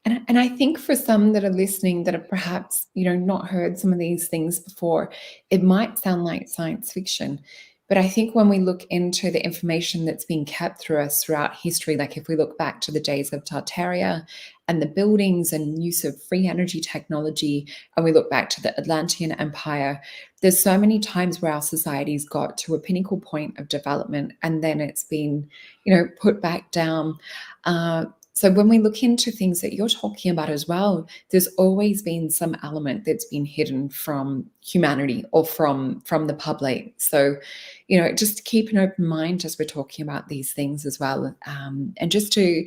And I think for some that are listening that have perhaps, not heard some of these things before, it might sound like science fiction. But I think when we look into the information that's been kept through us throughout history, like if we look back to the days of Tartaria and the buildings and use of free energy technology, and we look back to the Atlantean Empire, there's so many times where our societies got to a pinnacle point of development and then it's been, put back down. So when we look into things that you're talking about as well, there's always been some element that's been hidden from humanity or from the public. So, just keep an open mind as we're talking about these things as well. And just to,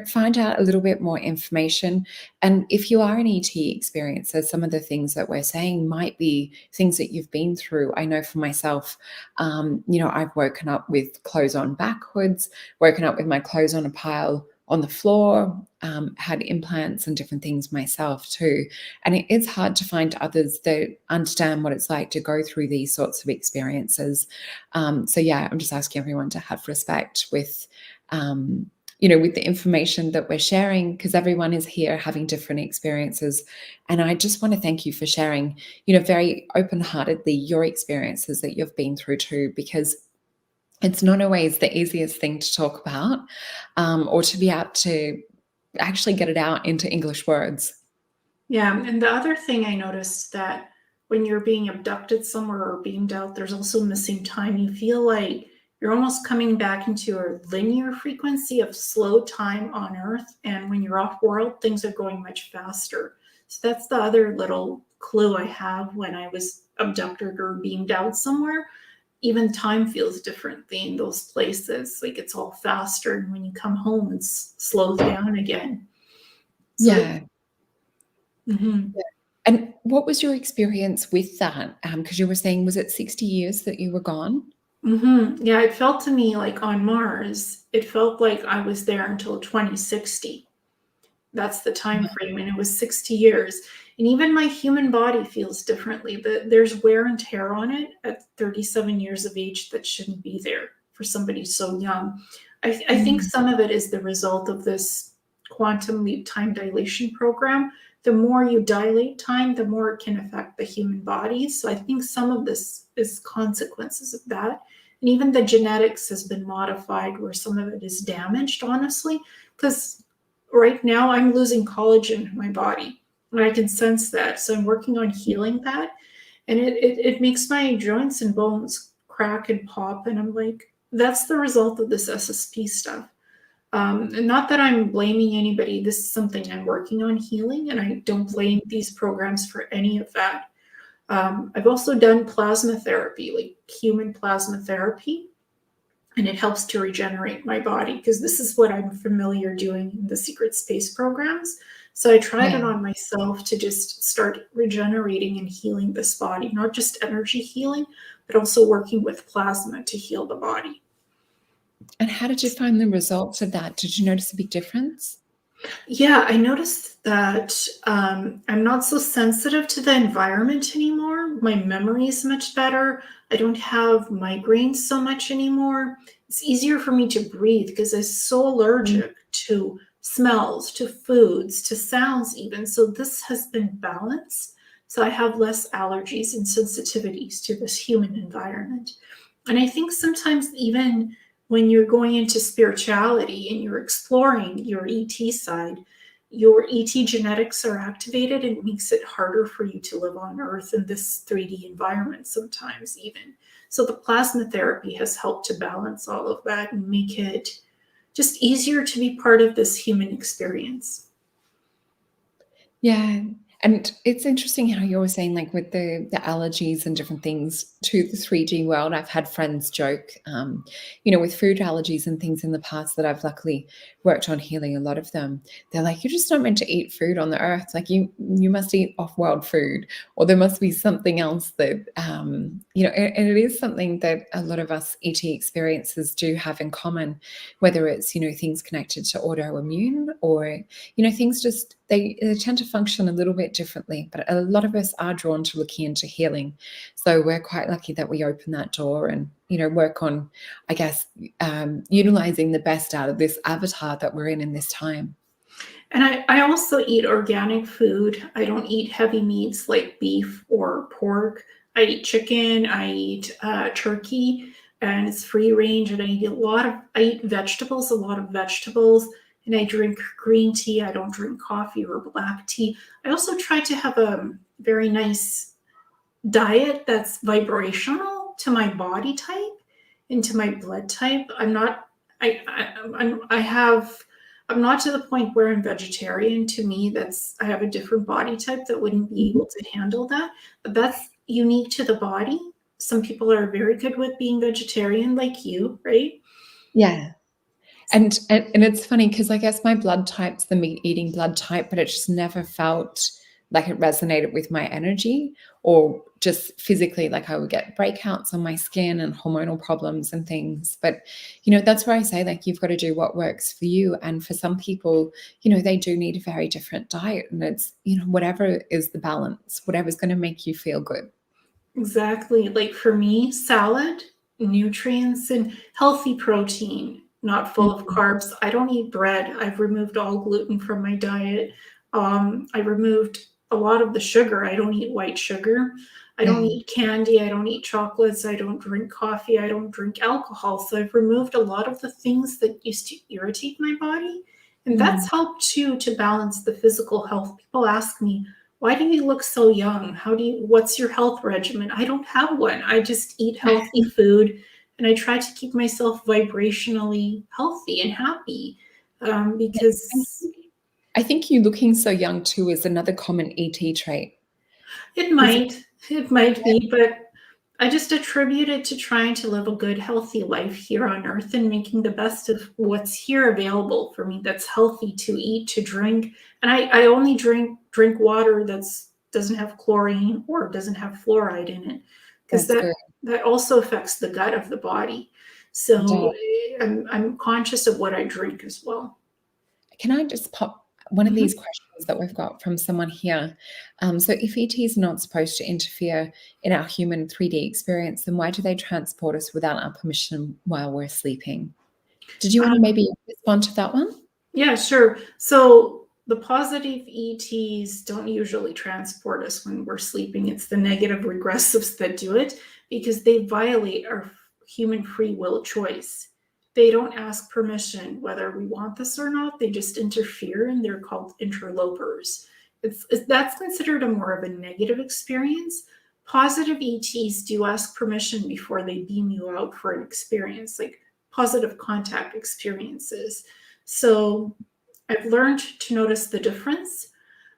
find out a little bit more information. And if you are an ET experiencer, some of the things that we're saying might be things that you've been through. I know for myself, I've woken up with clothes on backwards, woken up with my clothes on a pile on the floor, had implants and different things myself too. And it is hard to find others that understand what it's like to go through these sorts of experiences. So yeah, I'm just asking everyone to have respect with, with the information that we're sharing, because everyone is here having different experiences. And I just want to thank you for sharing, very open-heartedly your experiences that you've been through too, because it's not always the easiest thing to talk about, or to be able to actually get it out into English words. Yeah, and the other thing I noticed that when you're being abducted somewhere or beamed out, there's also missing time. You feel like you're almost coming back into a linear frequency of slow time on Earth. And when you're off world, things are going much faster. So that's the other little clue I have when I was abducted or beamed out somewhere. Even time feels differently in those places. Like it's all faster. And when you come home, it slows down again. So Yeah. Mhm. Yeah. And what was your experience with that? Because you were saying, was it 60 years that you were gone? Yeah, it felt to me like on Mars, it felt like I was there until 2060. That's the time frame, and it was 60 years. And even my human body feels differently. There's wear and tear on it at 37 years of age that shouldn't be there for somebody so young. I think some of it is the result of this quantum leap time dilation program. The more you dilate time, the more it can affect the human body. So I think some of this is consequences of that. And even the genetics has been modified where some of it is damaged, honestly, because right now I'm losing collagen in my body and I can sense that. So I'm working on healing that. And it makes my joints and bones crack and pop. And I'm like, that's the result of this SSP stuff. And not that I'm blaming anybody. This is something I'm working on healing, and I don't blame these programs for any of that. I've also done plasma therapy, like human plasma therapy, and it helps to regenerate my body because this is what I'm familiar doing in the secret space programs. So I tried it on myself to just start regenerating and healing this body, not just energy healing, but also working with plasma to heal the body. And how did you find the results of that? Did you notice a big difference? Yeah, I noticed that I'm not so sensitive to the environment anymore. My memory is much better. I don't have migraines so much anymore. It's easier for me to breathe because I'm so allergic to smells, to foods, to sounds even. So this has been balanced. So I have less allergies and sensitivities to this human environment. And I think sometimes even when you're going into spirituality and you're exploring your ET side, your ET genetics are activated, and it makes it harder for you to live on Earth in this 3D environment sometimes even. So the plasma therapy has helped to balance all of that and make it just easier to be part of this human experience. Yeah. And it's interesting how you were saying, like, with the allergies and different things to the 3D world. I've had friends joke, with food allergies and things in the past that I've luckily worked on healing a lot of them. They're like, you're just not meant to eat food on the earth. Like, you must eat off-world food, or there must be something else that, and it is something that a lot of us ET experiences do have in common, whether it's, things connected to autoimmune or, things just, they tend to function a little bit differently, but a lot of us are drawn to looking into healing. So we're quite lucky that we open that door and, work on, I guess, utilizing the best out of this avatar that we're in this time. And I also eat organic food. I don't eat heavy meats like beef or pork. I eat chicken, I eat turkey, and it's free range. And I eat vegetables, a lot of vegetables, and I drink green tea. I don't drink coffee or black tea. I also try to have a very nice diet that's vibrational to my body type and to my blood type. I'm not to the point where I'm vegetarian. To me, I have a different body type that wouldn't be able to handle that. But that's unique to the body. Some people are very good with being vegetarian, like you, right? Yeah. And it's funny because I guess my blood type's the meat eating blood type, but it just never felt like it resonated with my energy, or just physically, like I would get breakouts on my skin and hormonal problems and things. But, that's where I say, like, you've got to do what works for you. And for some people, they do need a very different diet, and it's, whatever is the balance, whatever's going to make you feel good. Exactly. Like for me, salad, nutrients, and healthy protein, not full of carbs. I don't eat bread. I've removed all gluten from my diet. I removed a lot of the sugar. I don't eat white sugar. I don't eat candy. I don't eat chocolates. I don't drink coffee. I don't drink alcohol. So I've removed a lot of the things that used to irritate my body. And that's helped too to balance the physical health. People ask me, why do you look so young? What's your health regimen? I don't have one. I just eat healthy food, and I try to keep myself vibrationally healthy and happy, because I think you looking so young too is another common ET trait. it might be, but I just attribute it to trying to live a good, healthy life here on Earth and making the best of what's here available for me that's healthy to eat, to drink. And I only drink water doesn't have chlorine or doesn't have fluoride in it, because that also affects the gut of the body. So I'm conscious of what I drink as well. Can I just pop one of these questions that we've got from someone here? So if ET is not supposed to interfere in our human 3D experience, then why do they transport us without our permission while we're sleeping? Did you want to maybe respond to that one? Yeah, sure. So the positive ETs don't usually transport us when we're sleeping. It's the negative regressives that do it, because they violate our human free will choice. They don't ask permission whether we want this or not. They just interfere, and they're called interlopers. That's considered a more of a negative experience. Positive ETs do ask permission before they beam you out for an experience, like positive contact experiences. So I've learned to notice the difference,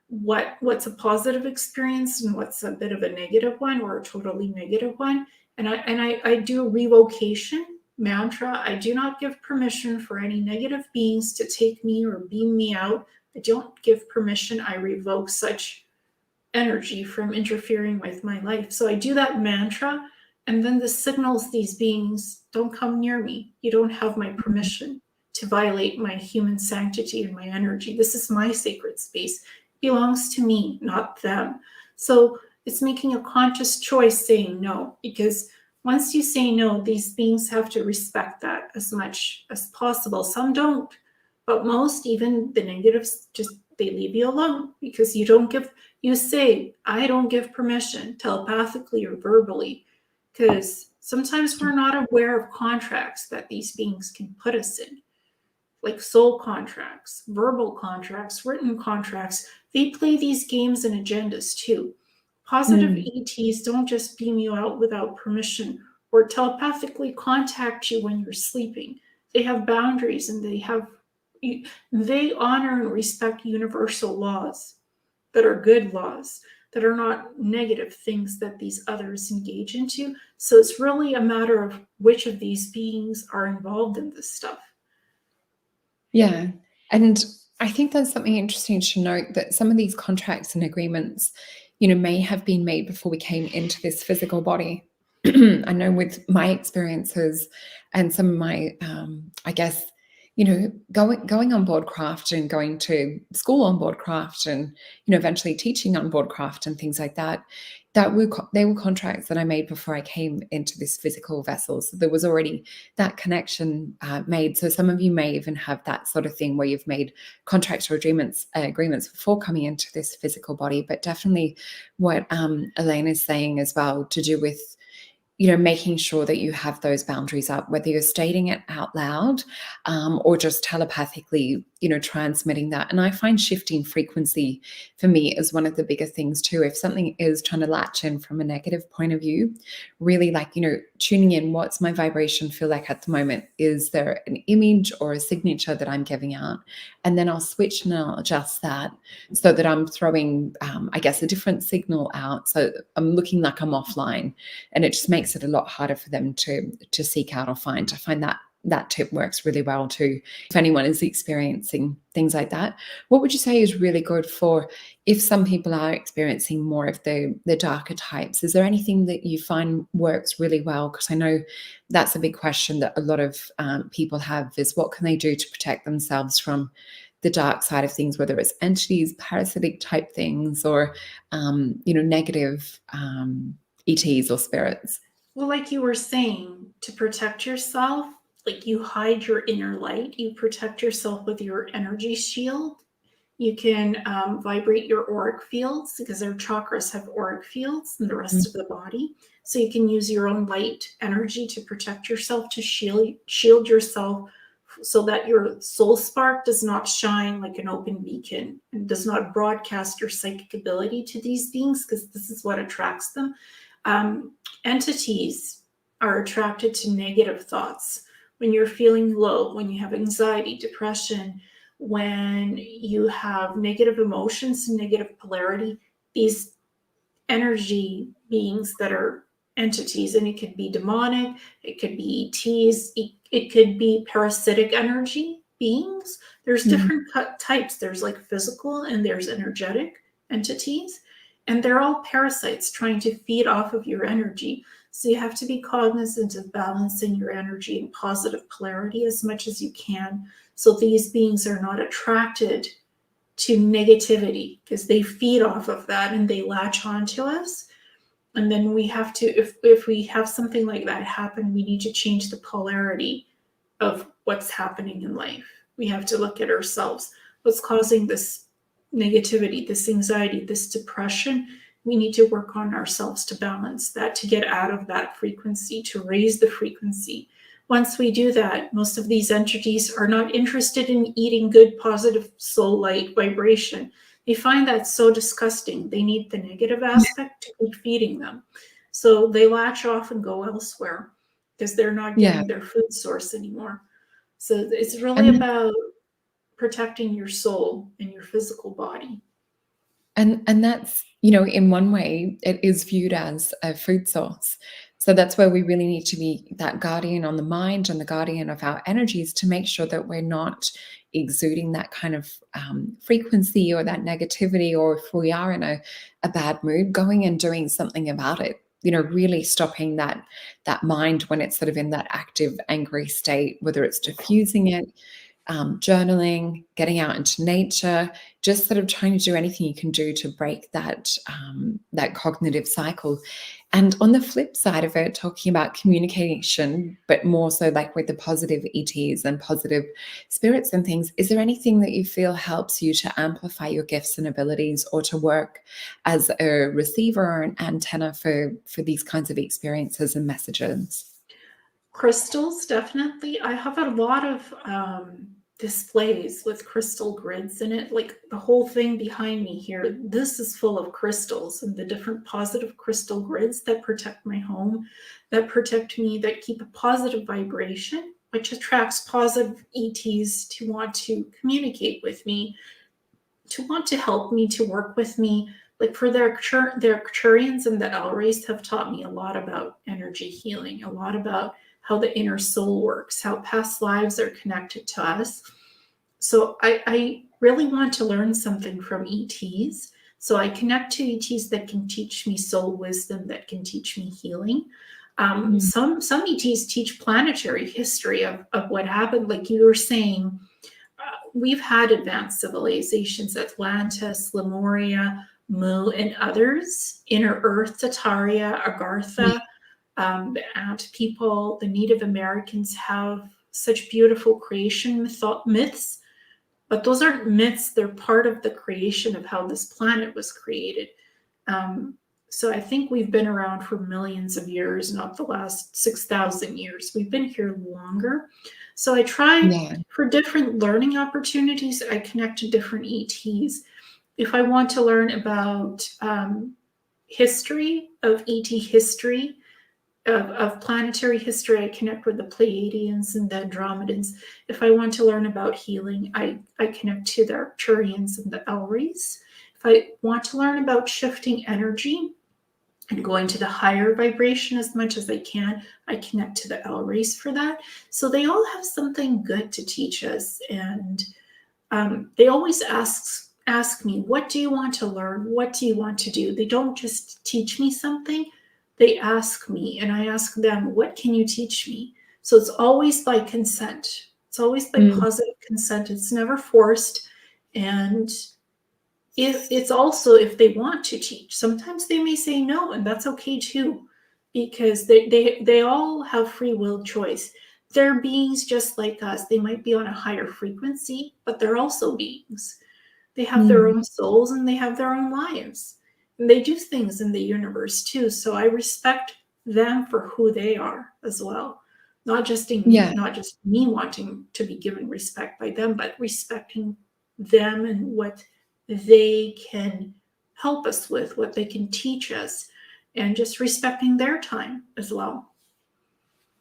what's a positive experience and what's a bit of a negative one, or a totally negative one. And I do revocation mantra. I do not give permission for any negative beings to take me or beam me out. I don't give permission. I revoke such energy from interfering with my life. So I do that mantra, and then this signals these beings, don't come near me. You don't have my permission to violate my human sanctity and my energy. This is my sacred space. It belongs to me, not them. So it's making a conscious choice saying no, because once you say no, these beings have to respect that as much as possible. Some don't, but most, even the negatives, just they leave you alone, because you say, I don't give permission, telepathically or verbally, because sometimes we're not aware of contracts that these beings can put us in. like soul contracts, verbal contracts, written contracts. They play these games and agendas too. Positive ETs don't just beam you out without permission or telepathically contact you when you're sleeping. They have boundaries, and they honor and respect universal laws that are good laws, that are not negative things that these others engage into. So it's really a matter of which of these beings are involved in this stuff. Yeah. And I think there's something interesting to note, that some of these contracts and agreements, may have been made before we came into this physical body. I know with my experiences and some of my, I guess, going on board craft and going to school on board craft and, eventually teaching on board craft and things like that, they were contracts that I made before I came into this physical vessel. So there was already that connection made. So some of you may even have that sort of thing where you've made contracts or agreements before coming into this physical body. But definitely what Elaine is saying as well, to do with making sure that you have those boundaries up, whether you're stating it out loud or just telepathically, transmitting that. And I find shifting frequency for me is one of the bigger things too. If something is trying to latch in from a negative point of view, really tuning in, what's my vibration feel like at the moment? Is there an image or a signature that I'm giving out? And then I'll switch and I'll adjust that so that I'm throwing, I guess, a different signal out. So I'm looking like I'm offline, and it just makes it a lot harder for them to seek out or find. I find that tip works really well too, if anyone is experiencing things like that. What would you say is really good for if some people are experiencing more of the darker types? Is there anything that you find works really well? Because I know that's a big question that a lot of people have, is what can they do to protect themselves from the dark side of things, whether it's entities, parasitic type things, or negative ETs or spirits? Well, like you were saying, to protect yourself, like you hide your inner light, you protect yourself with your energy shield. You can vibrate your auric fields, because our chakras have auric fields and the rest of the body. So you can use your own light energy to protect yourself, to shield yourself, so that your soul spark does not shine like an open beacon and does not broadcast your psychic ability to these beings, because this is what attracts them. Entities are attracted to negative thoughts. When you're feeling low, when you have anxiety, depression, when you have negative emotions, negative polarity, these energy beings that are entities, and it could be demonic, it could be ETs, it could be parasitic energy beings. There's different types. There's like physical and there's energetic entities, and they're all parasites trying to feed off of your energy. So you have to be cognizant of balancing your energy and positive polarity as much as you can, so these beings are not attracted to negativity, because they feed off of that and they latch onto us. And then we have to, if we have something like that happen, we need to change the polarity of what's happening in life. We have to look at ourselves. What's causing this negativity, this anxiety, this depression? We need to work on ourselves to balance that, to get out of that frequency, to raise the frequency. Once we do that, most of these entities are not interested in eating good, positive soul light vibration. They find that so disgusting. They need the negative aspect to keep feeding them. So they latch off and go elsewhere, because they're not getting their food source anymore. So it's really about protecting your soul and your physical body. And that's, in one way, it is viewed as a food source. So that's where we really need to be that guardian on the mind and the guardian of our energies, to make sure that we're not exuding that kind of frequency or that negativity, or if we are in a bad mood, going and doing something about it. Really stopping that mind when it's sort of in that active, angry state, whether it's diffusing it, journaling, getting out into nature, just sort of trying to do anything you can do to break that cognitive cycle. And on the flip side of it, talking about communication, but more so like with the positive ETs and positive spirits and things, is there anything that you feel helps you to amplify your gifts and abilities, or to work as a receiver or an antenna for these kinds of experiences and messages? Crystals, definitely. I have a lot of displays with crystal grids in it. Like the whole thing behind me here, this is full of crystals and the different positive crystal grids that protect my home, that protect me, that keep a positive vibration, which attracts positive ETs to want to communicate with me, to want to help me, to work with me. Like for their Arcturians and the L race have taught me a lot about energy healing, a lot about how the inner soul works, how past lives are connected to us. So I really want to learn something from ETs. So I connect to ETs that can teach me soul wisdom, that can teach me healing. Some ETs teach planetary history of what happened. Like you were saying, we've had advanced civilizations, Atlantis, Lemuria, Mu, and others, Inner Earth, Tataria, Agartha. The ant people, the Native Americans have such beautiful creation myths, but those aren't myths. They're part of the creation of how this planet was created. So I think we've been around for millions of years, not the last 6,000 years. We've been here longer. So I try for different learning opportunities, I connect to different ETs. If I want to learn about history of ET history, of planetary history, I connect with the Pleiadians and the Andromedans. If I want to learn about healing, I connect to the Arcturians and the Elries. If I want to learn about shifting energy and going to the higher vibration as much as I can, I connect to the L race for that. So they all have something good to teach us. And they always ask me, what do you want to learn? What do you want to do? They don't just teach me something. They ask me, and I ask them, what can you teach me? So it's always by consent. It's always by positive consent. It's never forced. And it's also if they want to teach. Sometimes they may say no, and that's okay too, because they all have free will choice. They're beings just like us. They might be on a higher frequency, but they're also beings. They have their own souls and they have their own lives. And they do things in the universe too. So I respect them for who they are as well. Not just me wanting to be given respect by them, but respecting them and what they can help us with, what they can teach us, and just respecting their time as well.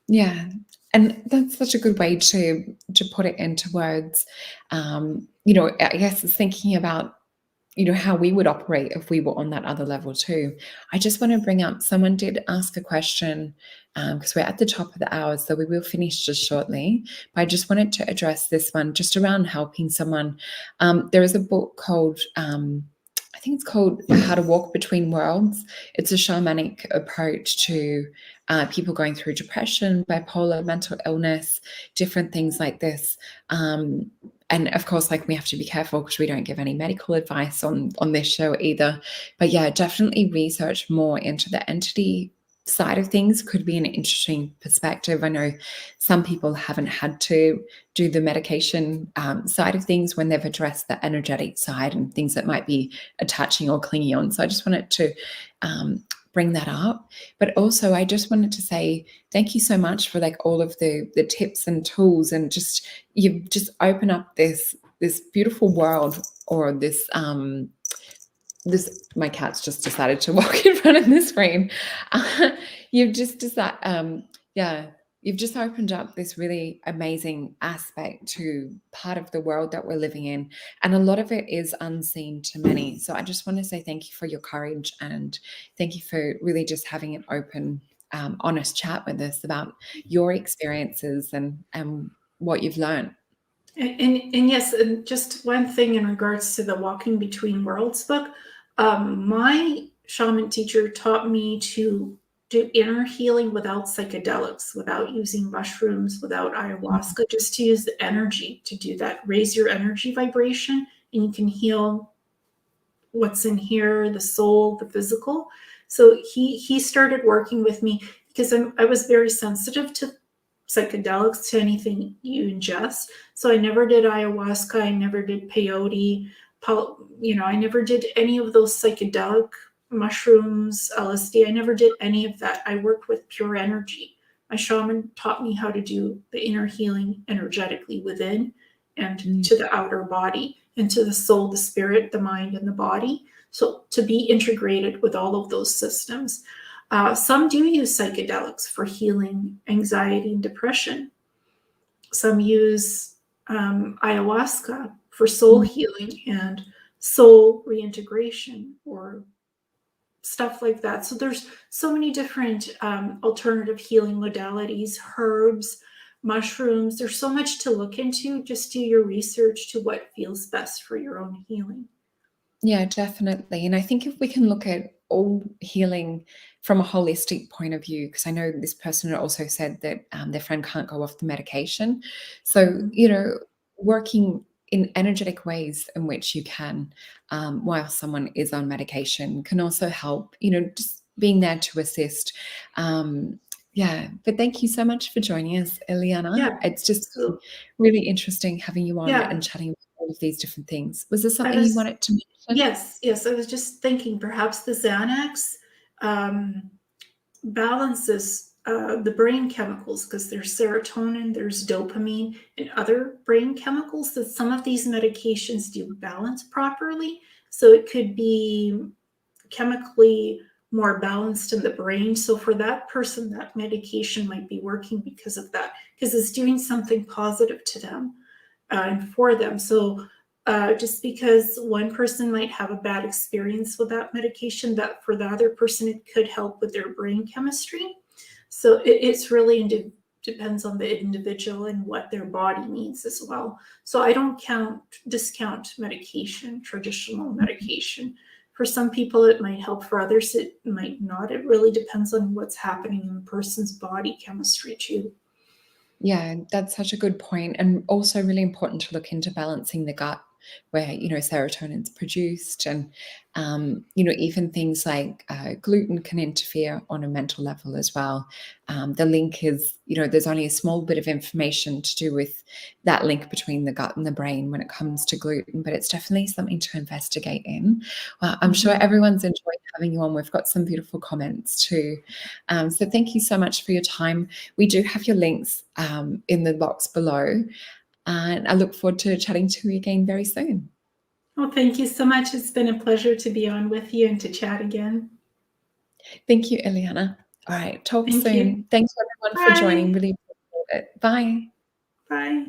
Yeah. And that's such a good way to put it into words. You know, I guess it's thinking about, you know, how we would operate if we were on that other level too. I just want to bring up, someone did ask a question, because we're at the top of the hour, so we will finish just shortly. But I just wanted to address this one just around helping someone. There is a book called, I think it's called How to Walk Between Worlds. It's a shamanic approach to people going through depression, bipolar, mental illness, different things like this. And of course, like, we have to be careful because we don't give any medical advice on this show either. But yeah, definitely research more into the entity side of things. Could be an interesting perspective. I know some people haven't had to do the medication side of things when they've addressed the energetic side and things that might be attaching or clinging on. So I just wanted to bring that up. But also, I just wanted to say thank you so much for like all of the tips and tools, and just you've just opened up this beautiful world, or this my cat's just decided to walk in front of the screen. You've just decided, you've just opened up this really amazing aspect to part of the world that we're living in. And a lot of it is unseen to many. So I just want to say thank you for your courage, and thank you for really just having an open, honest chat with us about your experiences and what you've learned. And yes, and just one thing in regards to the Walking Between Worlds book, my shaman teacher taught me to do inner healing without psychedelics, without using mushrooms, without ayahuasca, just to use the energy to do that. Raise your energy vibration, and you can heal what's in here, the soul, the physical. So he started working with me because I was very sensitive to psychedelics, to anything you ingest. So I never did ayahuasca. I never did peyote. I never did any of those psychedelic mushrooms, LSD. I never did any of that. I worked with pure energy. My shaman taught me how to do the inner healing energetically within, and to the outer body, and to the soul, the spirit, the mind, and the body. So to be integrated with all of those systems. Some do use psychedelics for healing anxiety and depression. Some use ayahuasca for soul healing and soul reintegration or stuff like that. So there's so many different alternative healing modalities, herbs, mushrooms. There's so much to look into. Just do your research to what feels best for your own healing. Yeah, definitely. And I think if we can look at all healing from a holistic point of view, because I know this person also said that their friend can't go off the medication. So, working in energetic ways in which you can, while someone is on medication, can also help, just being there to assist. Yeah, but thank you so much for joining us, Ileana. Yeah. It's just So, really interesting having you on yeah, and chatting about all of these different things. Was there I something you was, wanted to mention? yes, I was just thinking perhaps the Xanax balances the brain chemicals, because there's serotonin, there's dopamine, and other brain chemicals that some of these medications do balance properly. So it could be chemically more balanced in the brain. So for that person, that medication might be working because of that, because it's doing something positive to them and for them. So just because one person might have a bad experience with that medication, that for the other person, it could help with their brain chemistry. So it's really depends on the individual and what their body needs as well. So I don't discount medication, traditional medication. For some people, it might help. For others, it might not. It really depends on what's happening in the person's body chemistry too. Yeah, that's such a good point, and also really important to look into balancing the gut where, serotonin's produced and, even things like gluten can interfere on a mental level as well. The link is, there's only a small bit of information to do with that link between the gut and the brain when it comes to gluten, but it's definitely something to investigate in. Well, I'm sure everyone's enjoyed having you on. We've got some beautiful comments too. So thank you so much for your time. We do have your links in the box below. And I look forward to chatting to you again very soon. Well, thank you so much. It's been a pleasure to be on with you and to chat again. Thank you, Ileana. All right, talk Thank you. soon. Thanks everyone for Bye. joining. Really appreciate it. Bye. Bye.